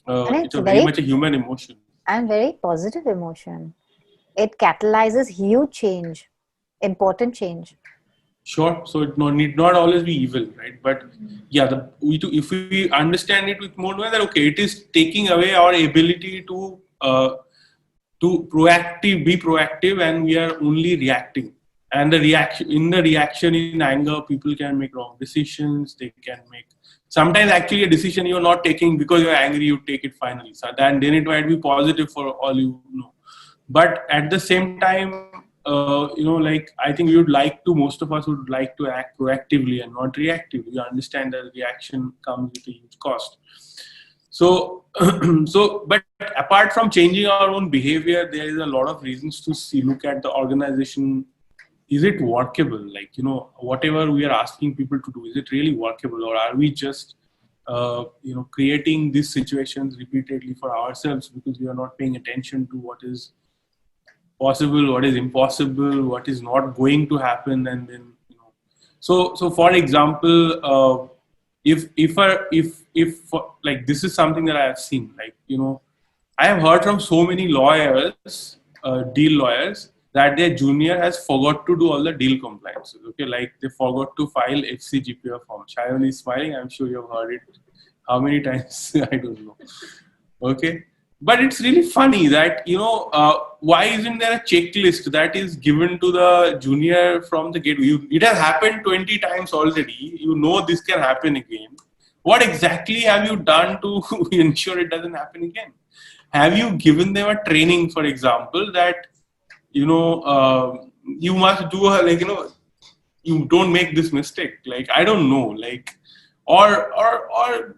it's very much a human emotion. And very positive emotion. It catalyzes huge change, important change. Sure. So it need not always be evil, right? But yeah, if we understand it with more, that okay, it is taking away our ability to to be proactive, and we are only reacting. And in the reaction, in anger, people can make wrong decisions. They can make sometimes actually a decision you're not taking because you're angry, you take it finally. So then it might be positive for all you know. But at the same time, like I think most of us would like to act proactively and not reactively. You understand that reaction comes with a huge cost. So, but apart from changing our own behavior, there is a lot of reasons to look at the organization. Is it workable? Like, whatever we are asking people to do, is it really workable? Or are we just, creating these situations repeatedly for ourselves because we are not paying attention to what is possible, what is impossible, what is not going to happen? And then, so for example, if like, this is something that I have seen, like, I have heard from so many lawyers, deal lawyers, that their junior has forgot to do all the deal compliances. Okay, like they forgot to file ＨCGPA form. Shayonee is smiling. I'm sure you've heard it. How many times? I don't know. Okay, but it's really funny that why isn't there a checklist that is given to the junior from the get? It has happened 20 times already. This can happen again. What exactly have you done to ensure it doesn't happen again? Have you given them a training, for example, that you must do you don't make this mistake? Like, I don't know, like, or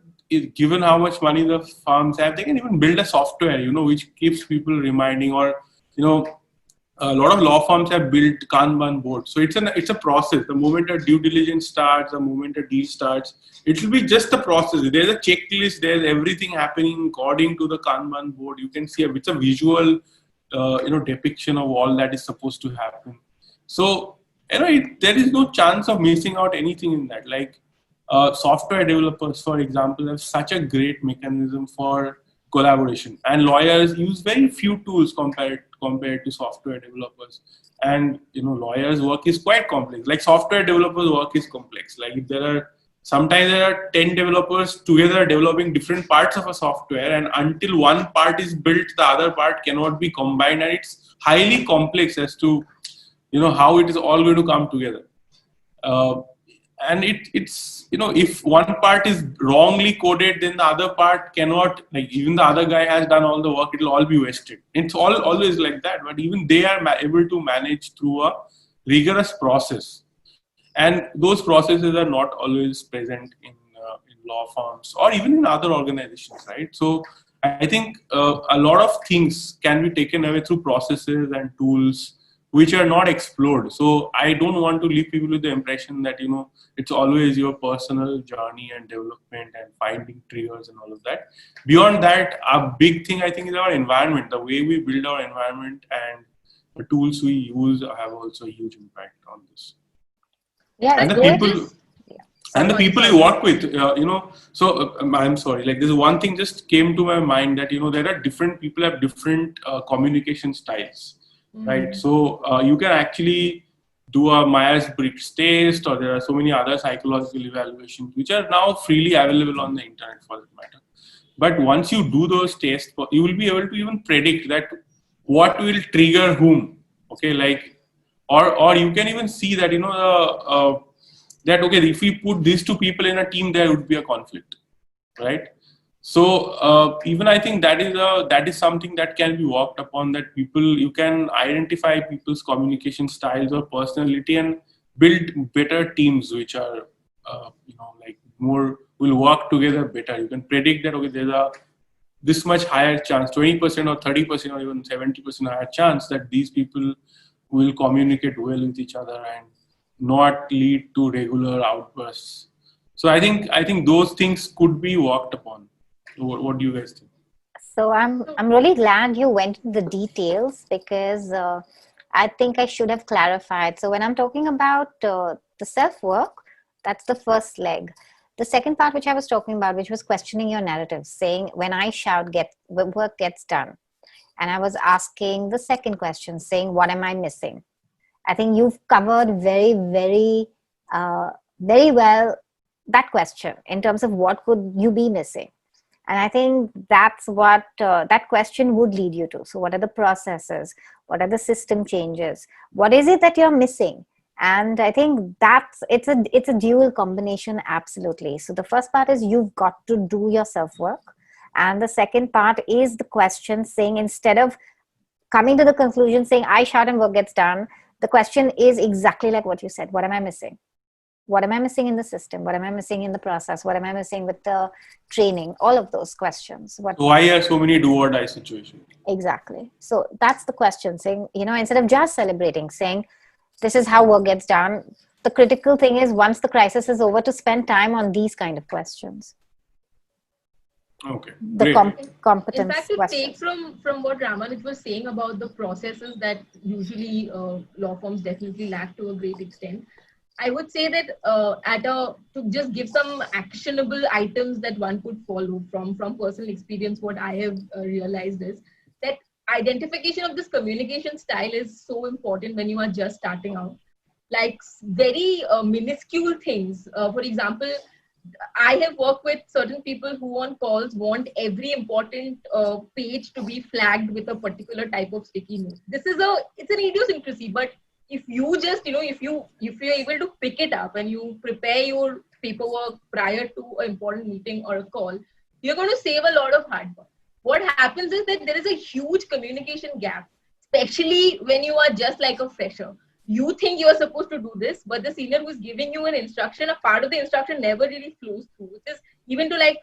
given how much money the firms have, they can even build a software, which keeps people reminding, or, a lot of law firms have built Kanban boards. So it's a process. The moment a due diligence starts, the moment a deal starts, it will be just a process. There's a checklist. There's everything happening according to the Kanban board. You can see it's a visual depiction of all that is supposed to happen. So, there is no chance of missing out anything in that. Like, software developers, for example, have such a great mechanism for collaboration, and lawyers use very few tools compared to software developers. And lawyers' work is quite complex. Like, software developers' work is complex. Like, sometimes there are 10 developers together developing different parts of a software, and until one part is built, the other part cannot be combined, and it's highly complex as to how it is all going to come together. And it's if one part is wrongly coded, then the other part cannot, like, even the other guy has done all the work, it'll all be wasted. It's always like that. But even they are able to manage through a rigorous process. And those processes are not always present in law firms or even in other organizations, right? So I think a lot of things can be taken away through processes and tools which are not explored. So I don't want to leave people with the impression that, it's always your personal journey and development and finding triggers and all of that. Beyond that, a big thing I think is our environment. The way we build our environment and the tools we use have also a huge impact on this. Yeah, and the people you work with, so I'm sorry, like, this one thing just came to my mind that, there are different people have different communication styles, right? So you can actually do a Myers-Briggs test, or there are so many other psychological evaluations which are now freely available on the internet, for that matter. But once you do those tests, you will be able to even predict that what will trigger whom. Okay, like, or you can even see that, that, okay, if we put these two people in a team, there would be a conflict, right? So even I think that is something that can be worked upon, that you can identify people's communication styles or personality and build better teams which are, like, more will work together better. You can predict that, okay, there's this much higher chance, 20% or 30% or even 70% higher chance that these people will communicate well with each other and not lead to regular outbursts. So I think those things could be worked upon. What do you guys think? So I'm really glad you went into the details, because I think I should have clarified. So when I'm talking about the self-work, that's the first leg. The second part, which I was talking about, which was questioning your narrative, saying, when I shout, work gets done. And I was asking the second question, saying, what am I missing? I think you've covered very, very, very well that question in terms of what could you be missing. And I think that's what that question would lead you to. So what are the processes? What are the system changes? What is it that you're missing? And I think it's a dual combination, absolutely. So the first part is you've got to do your self-work. And the second part is the question saying, instead of coming to the conclusion saying, I shout and work gets done, the question is exactly like what you said. What am I missing? What am I missing in the system? What am I missing in the process? What am I missing with the training? All of those questions. Why are so many do or die situations? Exactly. So that's the question, saying, instead of just celebrating, saying, this is how work gets done. The critical thing is, once the crisis is over, to spend time on these kind of questions. Okay. The competence. In fact, to questions. take from what Ramanuj was saying about the processes that usually law firms definitely lack to a great extent, I would say that to just give some actionable items that one could follow from personal experience, what I have realized is that identification of this communication style is so important when you are just starting out. Like very minuscule things. For example, I have worked with certain people who on calls want every important page to be flagged with a particular type of sticky note. It's an idiosyncrasy, but if you just, if you're able to pick it up and you prepare your paperwork prior to an important meeting or a call, you're going to save a lot of hard work. What happens is that there is a huge communication gap, especially when you are just like a fresher. You think you are supposed to do this, but the senior who's giving you an instruction, a part of the instruction never really flows through, which is even to like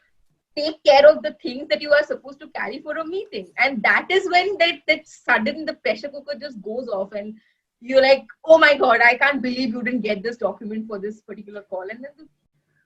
take care of the things that you are supposed to carry for a meeting. And that is when that sudden the pressure cooker just goes off and you're like, oh my God, I can't believe you didn't get this document for this particular call. And then the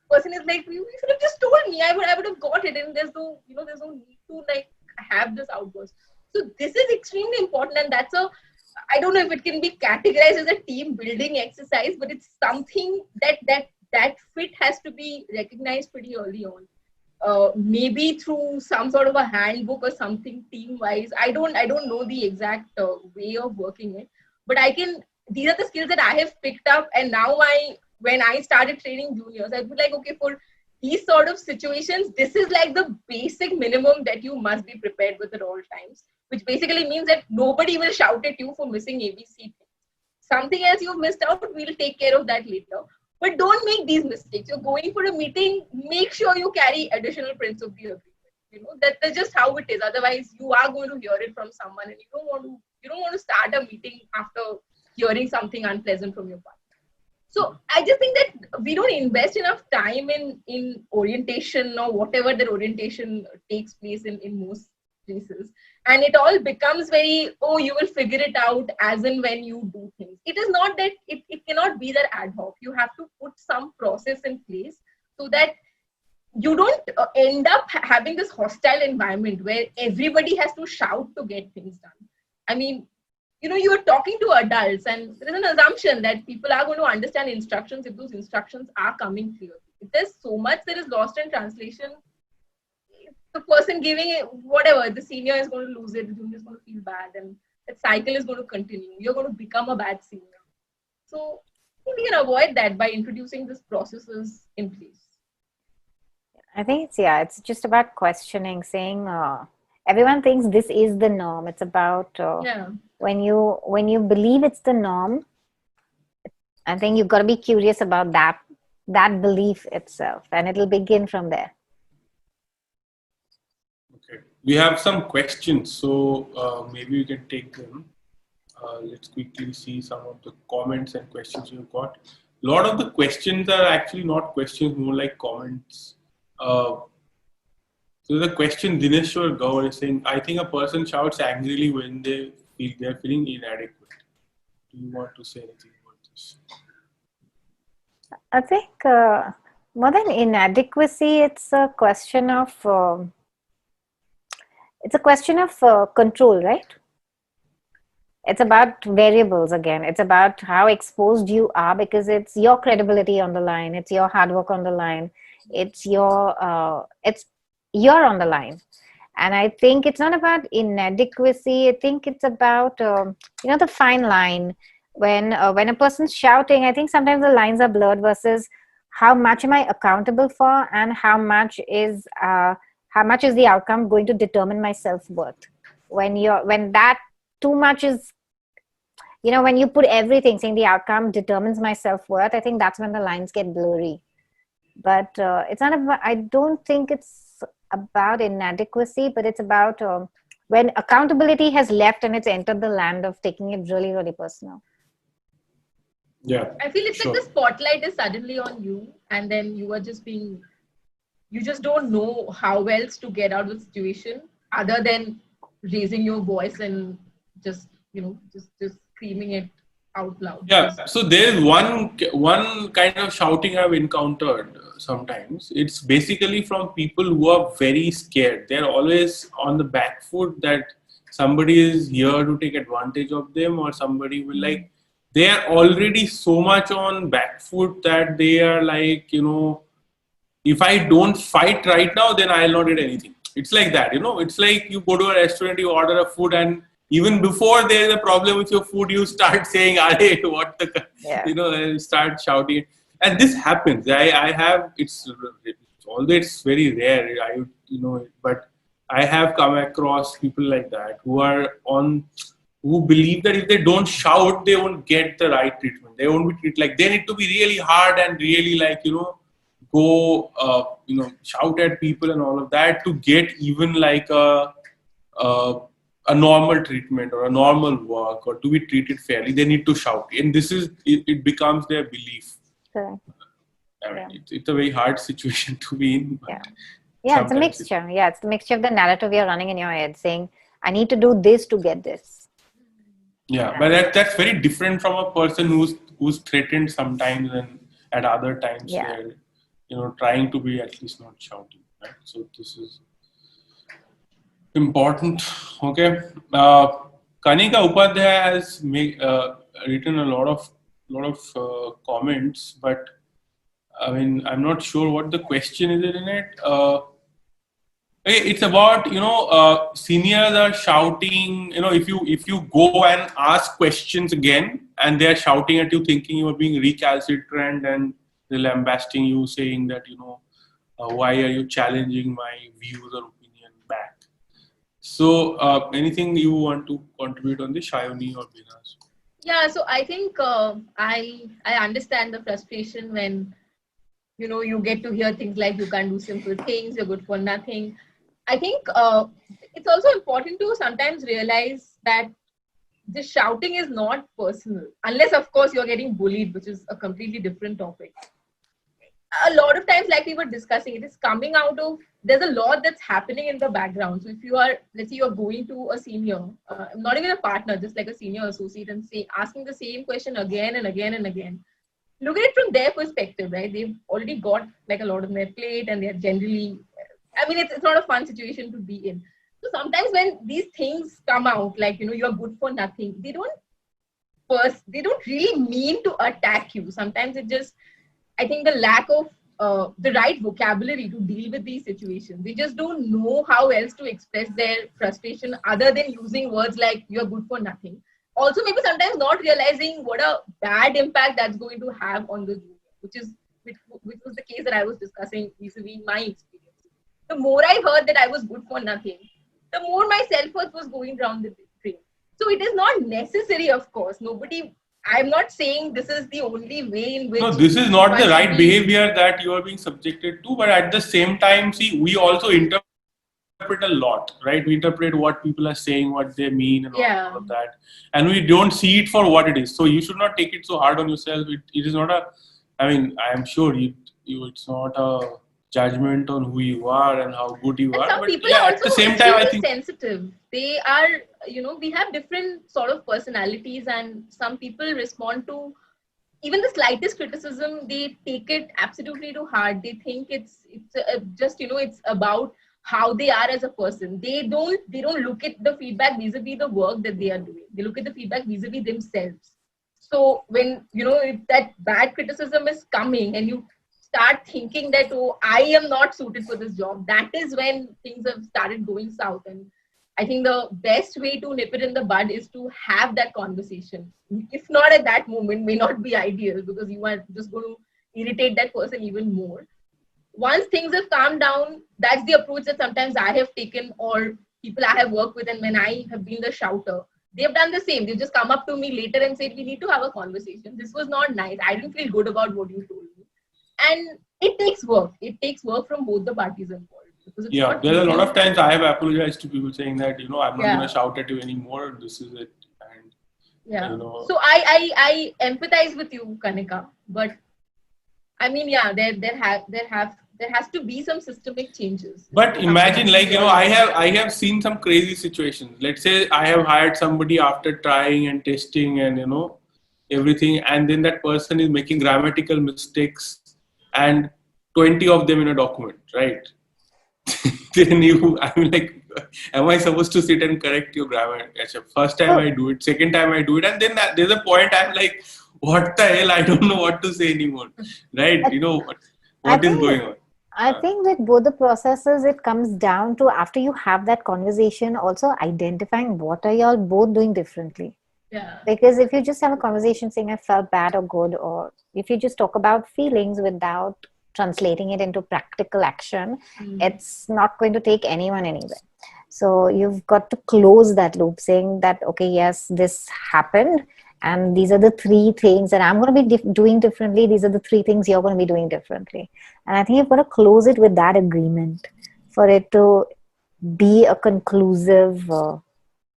person is like, you should have just told me, I would have got it. And there's no need to like have this outburst. So this is extremely important. And I don't know if it can be categorized as a team building exercise, but it's something that fit has to be recognized pretty early on. Maybe through some sort of a handbook or something team wise. I don't know the exact way of working it. But these are the skills that I have picked up. And now when I started training juniors, I'd be like, okay, for these sort of situations, this is like the basic minimum that you must be prepared with at all times, which basically means that nobody will shout at you for missing ABC things. Something else you've missed out, we'll take care of that later. But don't make these mistakes. You're going for a meeting, make sure you carry additional prints of the agreement. That's just how it is. Otherwise, you are going to hear it from someone and you don't want to start a meeting after hearing something unpleasant from your partner. So I just think that we don't invest enough time in orientation or whatever that orientation takes place in most places. And it all becomes very, you will figure it out as and when you do things. It is not that, it cannot be that ad hoc. You have to put some process in place so that you don't end up having this hostile environment where everybody has to shout to get things done. I mean, you're talking to adults and there is an assumption that people are going to understand instructions if those instructions are coming clearly. If there's so much that is lost in translation, the person giving it, whatever, the senior is going to lose it, the junior is going to feel bad, and that cycle is going to continue. You're going to become a bad senior. So we can avoid that by introducing these processes in place. I think it's just about questioning, saying everyone thinks this is the norm. It's about when you believe it's the norm, I think you've got to be curious about that belief itself, and it'll begin from there. Okay, we have some questions, so maybe we can take them. Let's quickly see some of the comments and questions you've got. A lot of the questions are actually not questions, more like comments. So the question Dineshwar Gaur is saying, I think a person shouts angrily when they're feeling inadequate. Do you want to say anything about this? I think more than inadequacy, it's a question of control, right? It's about variables again. It's about how exposed you are, because it's your credibility on the line. It's your hard work on the line. You're on the line. And I think it's not about inadequacy. I think it's about, the fine line. When a person's shouting, I think sometimes the lines are blurred versus how much am I accountable for and how much is how much is the outcome going to determine my self-worth? When that too much is, when you put everything saying the outcome determines my self-worth, I think that's when the lines get blurry. But it's not about, I don't think it's about inadequacy, but it's about when accountability has left and it's entered the land of taking it really, really personal. Yeah. I feel it's like the spotlight is suddenly on you, and then you just don't know how else to get out of the situation other than raising your voice and just screaming it out loud. Yeah, so there's one kind of shouting I've encountered sometimes. It's basically from people who are very scared. They're always on the back foot that somebody is here to take advantage of them, or somebody will like, they are already so much on back foot that they are like, if I don't fight right now, then I'll not get anything. It's like that, it's like you go to a restaurant, you order a food, and even before there is a problem with your food, you start saying, what the, and start shouting. And this happens. I have, although it's very rare, but I have come across people like that who believe that if they don't shout, they won't get the right treatment. They won't be treated like, they need to be really hard and really like, go, shout at people and all of that to get even like a normal treatment or a normal work or to be treated fairly. They need to shout, and it becomes their belief. Correct. I mean, it's a very hard situation to be in. Yeah, it's a mixture. Yeah, it's the mixture of the narrative you're running in your head, saying, I need to do this to get this. Yeah, but that's very different from a person who's threatened sometimes, and at other times they're trying to be at least not shouting. Right? So this is important. Okay, Kanika Upadhyaya has written a lot of comments, but I mean, I'm not sure what the question is in it. It's about, seniors are shouting, if you go and ask questions again and they're shouting at you thinking you are being recalcitrant, and they're lambasting you saying that, why are you challenging my views or opinion back? So anything you want to contribute on this, Shayonee or Behnaaz? Yeah, so I think I understand the frustration when, you get to hear things like you can't do simple things, you're good for nothing. I think it's also important to sometimes realize that the shouting is not personal, unless of course you're getting bullied, which is a completely different topic. A lot of times, like we were discussing, it is coming out of, there's a lot that's happening in the background. So if you are, let's say you're going to a senior, not even a partner, just like a senior associate, and asking the same question again and again and again. Look at it from their perspective, right? They've already got like a lot on their plate, and they're generally, I mean, it's not a fun situation to be in. So sometimes when these things come out, like, you're good for nothing, they don't really mean to attack you. Sometimes it just, I think the lack of the right vocabulary to deal with these situations. They just don't know how else to express their frustration other than using words like you're good for nothing. Also, maybe sometimes not realizing what a bad impact that's going to have on the junior, which was the case that I was discussing vis-a-vis my experience. The more I heard that I was good for nothing, the more my self-worth was going down the drain. So it is not necessary, of course. I'm not saying this is the only way in which... No, this is not the right behavior that you are being subjected to, but at the same time, see, we also interpret a lot, right? We interpret what people are saying, what they mean, and all of that. And we don't see it for what it is. So you should not take it so hard on yourself. It is not I'm sure it's not a judgment on who you are and how good you are. Some people are also at the same time, I think, sensitive. They are, we have different sort of personalities, and some people respond to even the slightest criticism. They take it absolutely too hard. They think it's about how they are as a person. They don't look at the feedback vis-a-vis the work that they are doing. They look at the feedback vis-a-vis themselves. So when, if that bad criticism is coming and you start thinking that, oh, I am not suited for this job, that is when things have started going south. And I think the best way to nip it in the bud is to have that conversation. If not at that moment, may not be ideal, because you are just going to irritate that person even more. once things have calmed down, that's the approach that sometimes I have taken, or people I have worked with, and when I have been the shouter, they've done the same. They've just come up to me later and said, we need to have a conversation. This was not nice. I didn't feel good about what you told me. And it takes work. It takes work from both the parties involved. Because it's Yeah, there's a lot of times I have apologized to people saying that, I'm not going to shout at you anymore. This is it. And, So I empathize with you, Kanika. But I mean, there has to be some systemic changes. But imagine, I have seen some crazy situations. Let's say I have hired somebody after trying and testing and, everything. And then that person is making grammatical mistakes and 20 of them in a document, right? Then am I supposed to sit and correct your grammar? First time I do it, second time I do it. And then there's a point I'm like, what the hell? I don't know what to say anymore, right? What is going on? I think with both the processes, it comes down to, after you have that conversation, also identifying what are y'all both doing differently. Yeah. Because if you just have a conversation saying I felt bad or good, or if you just talk about feelings without translating it into practical action, it's not going to take anyone anywhere. So you've got to close that loop saying that, okay, yes, this happened. And these are the 3 things that I'm going to be doing differently. These are the 3 things you're going to be doing differently. And I think you've got to close it with that agreement for it to be a conclusive...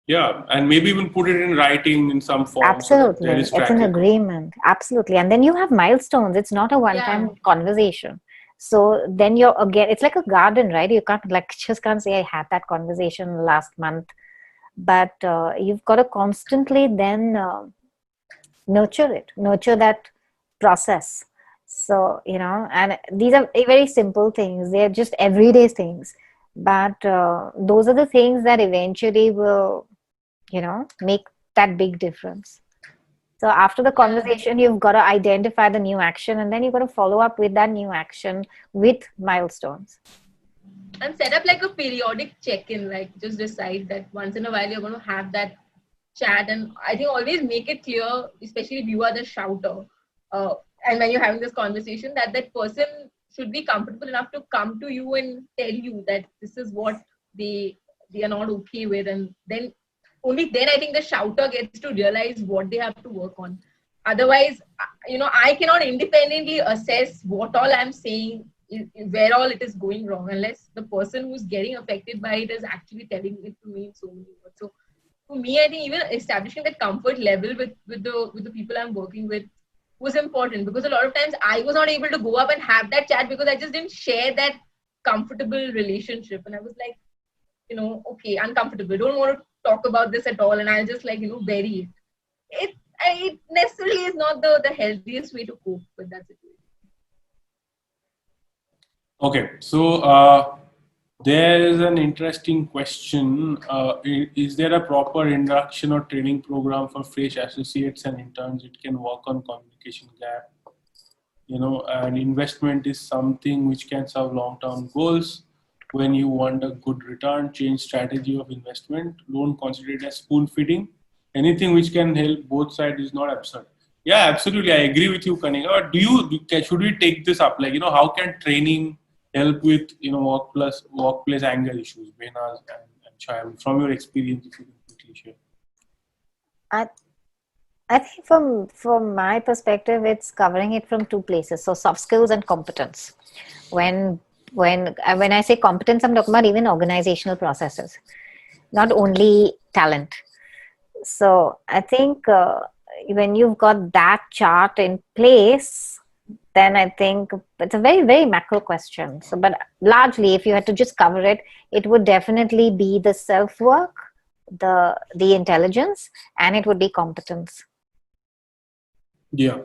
yeah, and maybe even put it in writing in some form. Absolutely. So it's an agreement. Absolutely. And then you have milestones. It's not a one-time conversation. So then it's like a garden, right? You can't just can't say I had that conversation last month. But you've got to constantly then... nurture that process. So, and these are very simple things. They're just everyday things. But those are the things that eventually will, make that big difference. So after the conversation, you've got to identify the new action, and then you've got to follow up with that new action with milestones. And set up like a periodic check-in, just decide that once in a while you're going to have that chat, and I think always make it clear, especially if you are the shouter, and when you're having this conversation, that person should be comfortable enough to come to you and tell you that this is what they are not okay with, and then only then I think the shouter gets to realize what they have to work on. Otherwise, I cannot independently assess what all I'm saying, where all it is going wrong, unless the person who's getting affected by it is actually telling it to me in so many words. So for me, I think even establishing that comfort level with the people I'm working with was important, because a lot of times I was not able to go up and have that chat because I just didn't share that comfortable relationship. And I was like, okay, uncomfortable, don't want to talk about this at all. And I'll just bury it. It necessarily is not the healthiest way to cope with that situation. Okay, so there is an interesting question. Is there a proper induction or training program for fresh associates and interns? It can work on communication gap. And investment is something which can serve long-term goals. When you want a good return, change strategy of investment. Don't consider it as spoon feeding. Anything which can help both sides is not absurd. Yeah, absolutely. I agree with you, Kanika. Should we take this up? How can training help with workplace anger issues, Behnaaz and Shayonee, from your experience, if you can quickly share? I think from my perspective, it's covering it from 2 places. So soft skills and competence. When I say competence, I'm talking about even organizational processes, not only talent. So I think when you've got that chart in place, then I think it's a very, very macro question. So, but largely, if you had to just cover it, it would definitely be the self-work, the intelligence, and it would be competence. Yeah,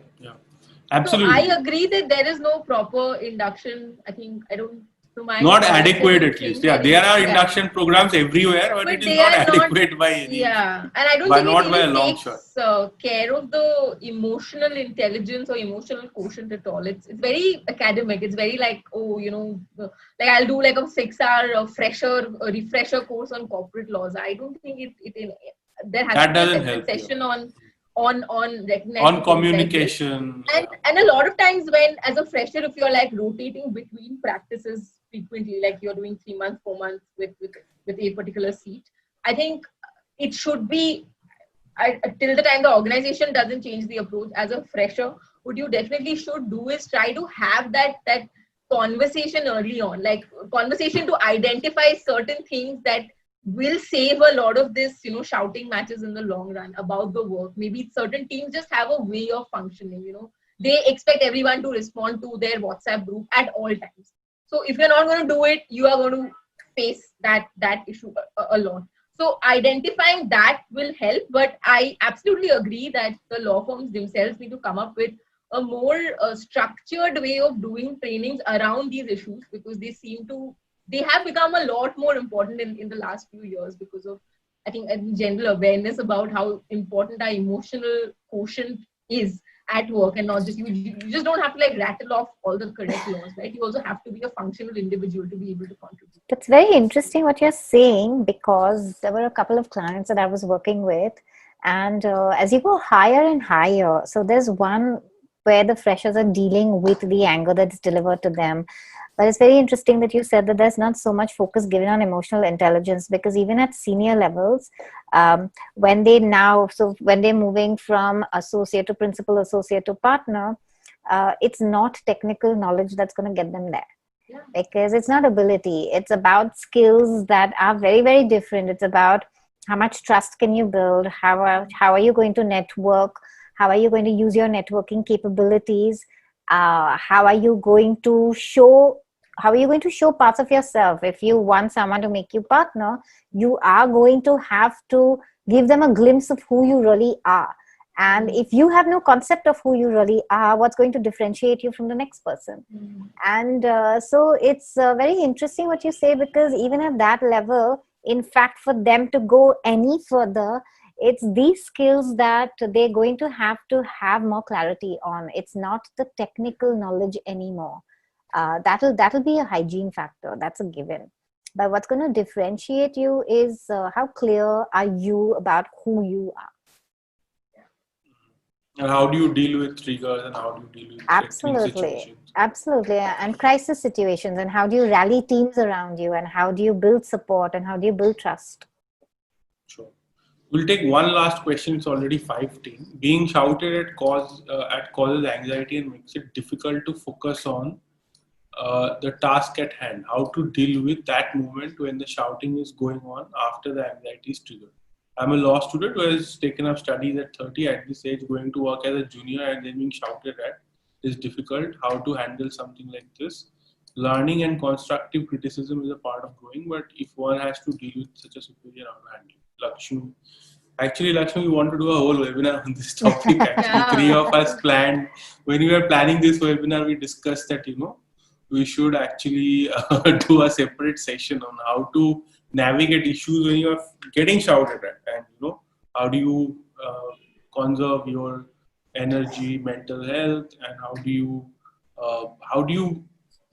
absolutely. So I agree that there is no proper induction. Not adequate, at least. Yeah, there are induction programs everywhere, but it is not adequate by any. Yeah, and I don't think it takes care of the emotional intelligence or emotional quotient at all. It's very academic. It's very I'll do a 6-hour refresher course on corporate laws. I don't think there has to be a session on on recognizing on things communication. like this. And a lot of times when, as a fresher, if you're like rotating between practices frequently, like you're doing 3 months, 4 months with a particular seat, I think it should be, till the time the organization doesn't change the approach, as a fresher, what you definitely should do is try to have that conversation early on, like conversation to identify certain things that will save a lot of this, shouting matches in the long run about the work. Maybe certain teams just have a way of functioning, they expect everyone to respond to their WhatsApp group at all times. So if you're not going to do it, you are going to face that issue a lot. So identifying that will help, but I absolutely agree that the law firms themselves need to come up with a more structured way of doing trainings around these issues, because they have become a lot more important in the last few years because of, I think, a general awareness about how important our emotional quotient is at work, and not just you just don't have to like rattle off all the correct laws, right? You also have to be a functional individual to be able to contribute. That's very interesting what you're saying, because there were a couple of clients that I was working with, and as you go higher and higher, so there's one where the freshers are dealing with the anger that's delivered to them. But it's very interesting that you said that there's not so much focus given on emotional intelligence, because even at senior levels, when they're moving from associate to principal, associate to partner, it's not technical knowledge that's going to get them there. Yeah. Because it's not ability. It's about skills that are very, very different. It's about how much trust can you build? How are you going to network? How are you going to use your networking capabilities? How are you going to show parts of yourself? If you want someone to make you partner, you are going to have to give them a glimpse of who you really are. And if you have no concept of who you really are, what's going to differentiate you from the next person? And so it's very interesting what you say, because even at that level, in fact, for them to go any further, it's these skills that they're going to have more clarity on. It's not the technical knowledge anymore. That'll be a hygiene factor. That's a given. But what's going to differentiate you is how clear are you about who you are. And how do you deal with triggers, and how do you deal with situations? Absolutely. And crisis situations, and how do you rally teams around you, and how do you build support, and how do you build trust? Sure. We'll take one last question. It's already 5:10. Being shouted at causes anxiety and makes it difficult to focus on the task at hand. How to deal with that moment when the shouting is going on after the anxiety is triggered. I'm a law student who has taken up studies at 30. At this age, going to work as a junior and then being shouted at is difficult. How to handle something like this? Learning and constructive criticism is a part of growing, but if one has to deal with such a superior, how to handle it? Lakshmi, we want to do a whole webinar on this topic. Actually, 3 of us planned. When we were planning this webinar, we discussed that, we should actually do a separate session on how to navigate issues when you are getting shouted at, and how do you conserve your energy, mental health, and how do you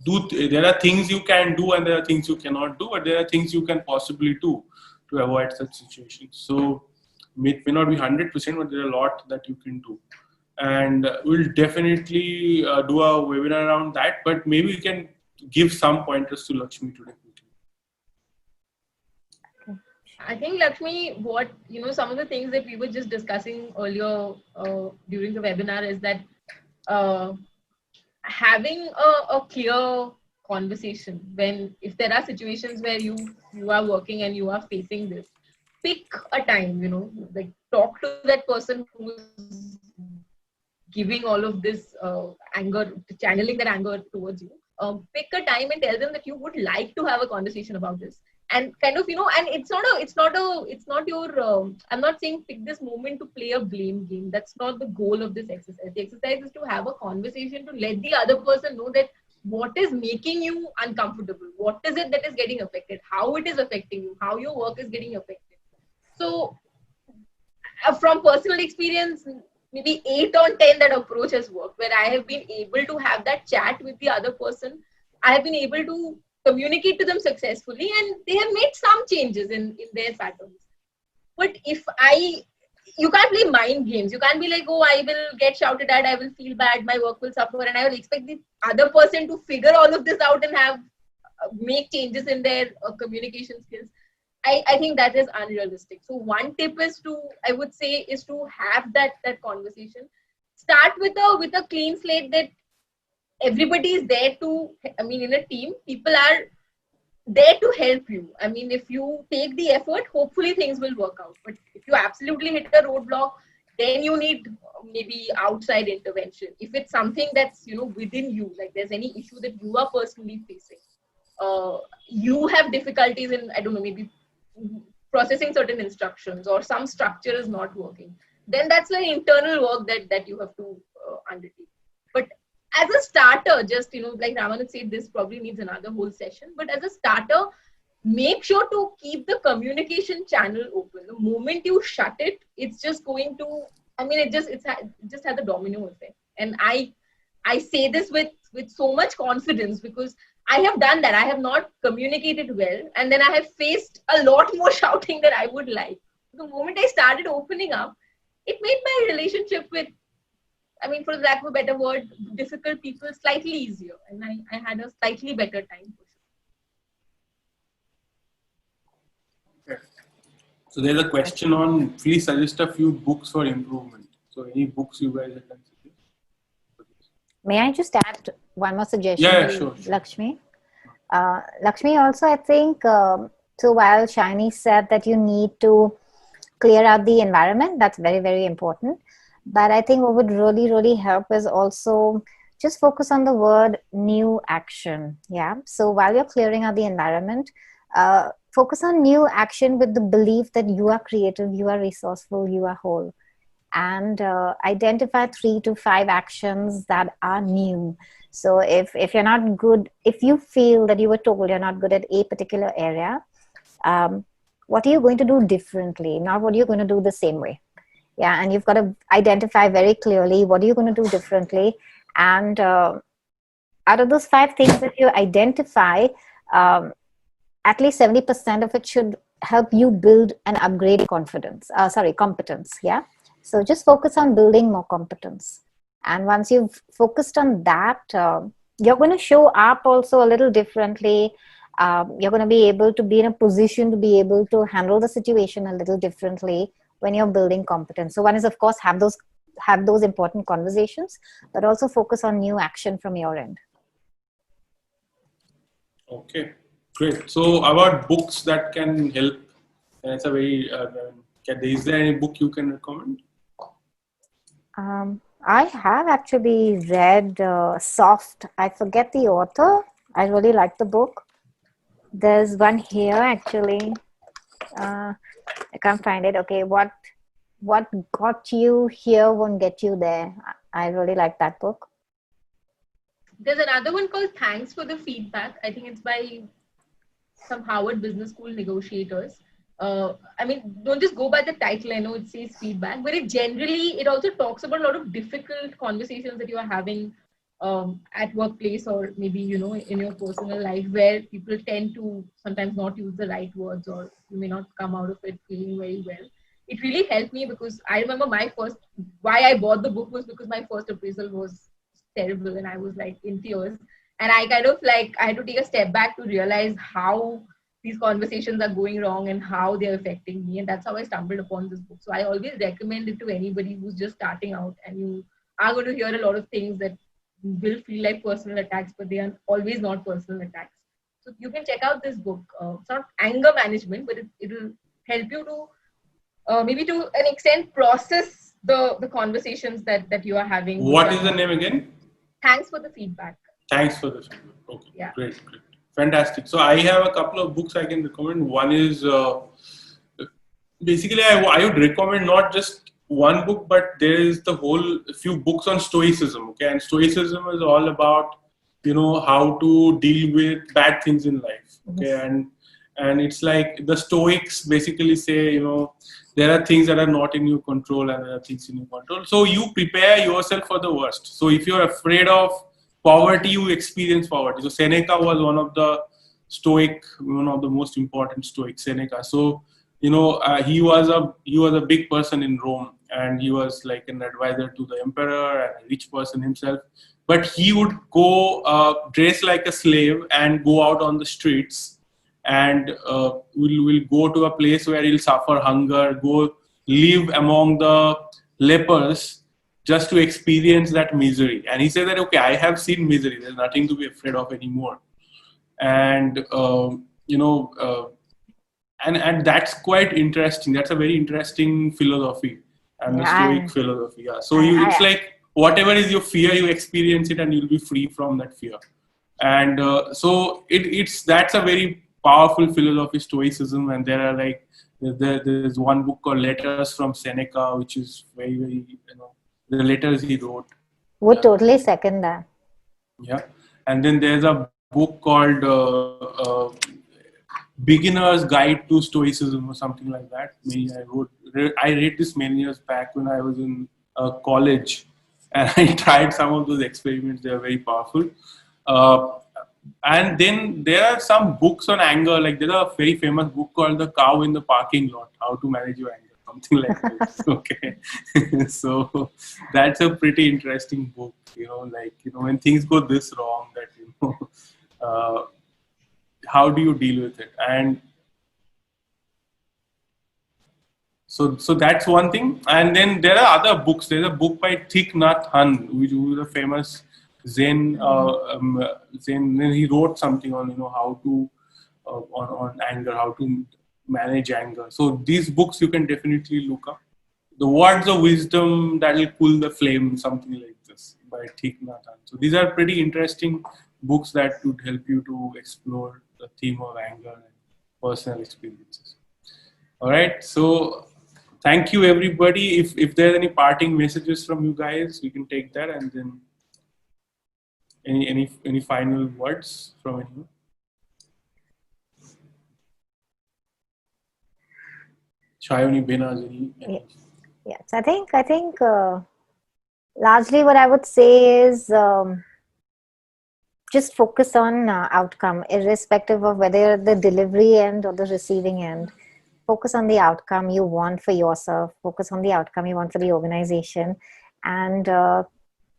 do. There are things you can do and there are things you cannot do, but there are things you can possibly do to avoid such situations. So it may not be 100%, but there are a lot that you can do. And we'll definitely do a webinar around that, but maybe we can give some pointers to Lakshmi today. I think, Lakshmi, some of the things that we were just discussing earlier during the webinar is that having a clear conversation if there are situations where you are working and you are facing this, pick a time, like talk to that person who's giving all of this anger, channeling that anger towards you. Pick a time and tell them that you would like to have a conversation about this. And kind of, and it's not your, I'm not saying pick this moment to play a blame game. That's not the goal of this exercise. The exercise is to have a conversation to let the other person know that what is making you uncomfortable, what is it that is getting affected, how it is affecting you, how your work is getting affected. So from personal experience, maybe 8 on 10 that approach has worked, where I have been able to have that chat with the other person. I have been able to communicate to them successfully, and they have made some changes in their patterns. But if you can't play mind games. You can't be like, oh, I will get shouted at, I will feel bad, my work will suffer, and I will expect the other person to figure all of this out and have make changes in their communication skills. I think that is unrealistic. So one tip is to, I would say, is to have that conversation. Start with a clean slate, that everybody is there to, I mean, in a team, people are there to help you. I mean, if you take the effort, hopefully things will work out. But if you absolutely hit a roadblock, then you need maybe outside intervention. If it's something that's, you know, within you, like there's any issue that you are personally facing, you have difficulties in, I don't know, maybe processing certain instructions, or some structure is not working, then that's an internal work that you have to undertake. But as a starter, just, you know, like Ramanuj said, this probably needs another whole session, but as a starter, make sure to keep the communication channel open. The moment you shut it, it's just going to, I mean, it just has a domino effect. And I say this with so much confidence, because I have done that. I have not communicated well, and then I have faced a lot more shouting than I would like. The moment I started opening up, it made my relationship with, I mean, for lack of a better word, difficult people slightly easier, and I had a slightly better time. Okay. So there's a question on, please suggest a few books for improvement. So any books you guys are considering? May I just add one more suggestion? Yeah, sure. Lakshmi. Lakshmi, also, I think, so while Shayonee said that you need to clear out the environment, that's very, very important. But I think what would really, really help is also just focus on the word new action. Yeah. So while you're clearing out the environment, focus on new action with the belief that you are creative, you are resourceful, you are whole. And identify 3 to 5 actions that are new. So if you're not good, if you feel that you were told you're not good at a particular area, what are you going to do differently? Not what you're going to do the same way. Yeah, and you've got to identify very clearly what are you going to do differently. And out of those 5 things that you identify, at least 70% of it should help you build and upgrade competence. Yeah. So just focus on building more competence. And once you've focused on that, you're going to show up also a little differently. You're going to be able to be in a position to be able to handle the situation a little differently when you're building competence. So one is, of course, have those important conversations, but also focus on new action from your end. Okay, great. So about books that can help, that's a very, is there any book you can recommend? I have actually read Soft. I forget the author. I really like the book. There's one here actually. I can't find it. Okay, what got you here won't get you there. I really like that book. There's another one called Thanks for the Feedback. I think it's by some Harvard Business School negotiators. I mean, don't just go by the title. I know it says feedback, but it also talks about a lot of difficult conversations that you are having at workplace, or maybe, you know, in your personal life, where people tend to sometimes not use the right words, or you may not come out of it feeling very well. It really helped me, because I remember why I bought the book was because my first appraisal was terrible, and I was like in tears, and I kind of like, I had to take a step back to realize how these conversations are going wrong and how they're affecting me. And that's how I stumbled upon this book. So I always recommend it to anybody who's just starting out, and you are going to hear a lot of things that will feel like personal attacks, but they are always not personal attacks. So you can check out this book. It's not anger management, but it will help you to maybe to an extent process the conversations that you are having. What is the name again? Thanks for the Feedback. Thanks for the feedback. Okay, yeah. Great. Fantastic. So I have a couple of books I can recommend. One is basically I would recommend not just one book, but there is few books on Stoicism. Okay, and Stoicism is all about, you know, how to deal with bad things in life. Okay, and it's like the Stoics basically say, you know, there are things that are not in your control and there are things in your control. So you prepare yourself for the worst. So if you're afraid of poverty, you experience poverty. So Seneca was one of the Stoic, one of the most important Stoic, Seneca. So he was a big person in Rome, and he was like an advisor to the emperor and a rich person himself. But he would go dress like a slave and go out on the streets, and will go to a place where he'll suffer hunger, go live among the lepers just to experience that misery. And he said that, okay, I have seen misery. There's nothing to be afraid of anymore. And and that's quite interesting. That's a very interesting philosophy, and the Stoic philosophy. Yeah. So it's like whatever is your fear, you experience it, and you'll be free from that fear. And so that's a very powerful philosophy, Stoicism. And there are like there's one book called Letters from Seneca, which is very, very, the letters he wrote. Would totally second that. Yeah. And then there's a book called Beginner's Guide to Stoicism or something like that. I read this many years back when I was in college, and I tried some of those experiments. They are very powerful. And then there are some books on anger. Like there's a very famous book called The Cow in the Parking Lot, How to Manage Your Anger, something like this. Okay. So that's a pretty interesting book, when things go this wrong, that, how do you deal with it? And so that's one thing. And then there are other books. There's a book by Thich Nhat Hanh, who is a famous Zen. Then he wrote something on how to on anger, how to manage anger. So these books you can definitely look up. The Words of Wisdom That Will Cool the Flame, something like this, by Thich Nhat Hanh. So these are pretty interesting books that would help you to explore the theme of anger and personal experiences. All right. So thank you, everybody. If there are any parting messages from you guys, we can take that. And then any final words from anyone? Shayonee, Behnaaz. Yes, I think largely what I would say is just focus on outcome, irrespective of whether the delivery end or the receiving end. Focus on the outcome you want for yourself. Focus on the outcome you want for the organization, and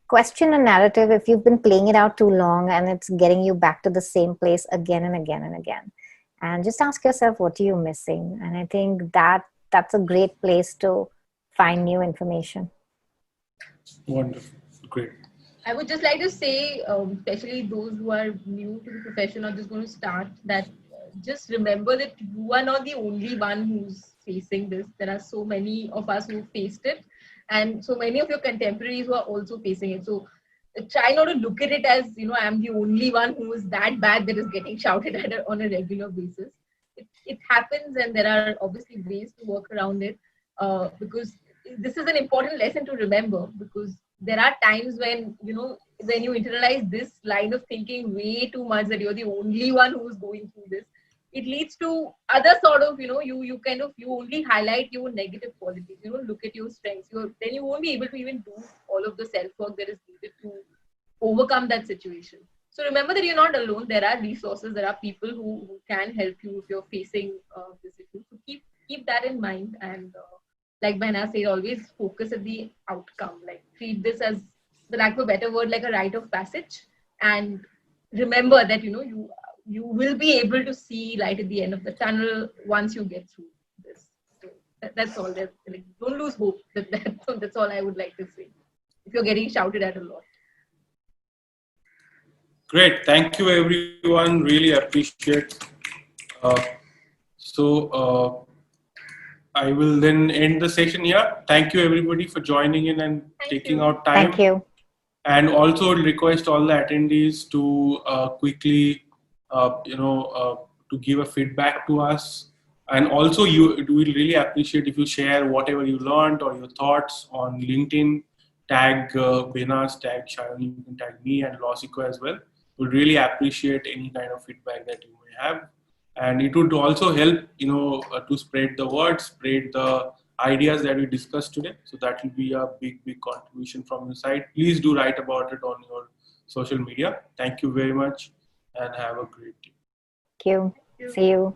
question a narrative if you've been playing it out too long and it's getting you back to the same place again and again and again. And just ask yourself, what are you missing? And I think that's a great place to find new information. Wonderful. Great. I would just like to say, especially those who are new to the profession or just going to start, that just remember that you are not the only one who's facing this. There are so many of us who faced it, and so many of your contemporaries who are also facing it. So try not to look at it as, I'm the only one who is that bad that is getting shouted at on a regular basis. It happens, and there are obviously ways to work around it, because this is an important lesson to remember, because there are times when, when you internalize this line of thinking way too much, that you're the only one who's going through this, it leads to other sort of, you only highlight your negative qualities, look at your strengths. Then you won't be able to even do all of the self-work that is needed to overcome that situation. So remember that you're not alone. There are resources, there are people who can help you if you're facing this issue. So keep that in mind, and like Behnaaz said, always focus at the outcome. Like treat this as, for lack of a better word, like a rite of passage, and remember that you will be able to see light at the end of the tunnel once you get through this. So that's all. Like, don't lose hope. That's all I would like to say. If you're getting shouted at a lot. Great. Thank you, everyone. Really appreciate. I will then end the session here. Thank you, everybody, for joining in and taking out time. Thank you. And also request all the attendees to quickly, to give a feedback to us. And also, we'll really appreciate if you share whatever you learned or your thoughts on LinkedIn. Tag Behnaaz, tag Shayonee, you can tag me and LawSikho as well. We'll really appreciate any kind of feedback that you may have. And it would also help, to spread the word, spread the ideas that we discussed today. So that will be a big, big contribution from your side. Please do write about it on your social media. Thank you very much, and have a great day. Thank you. See you.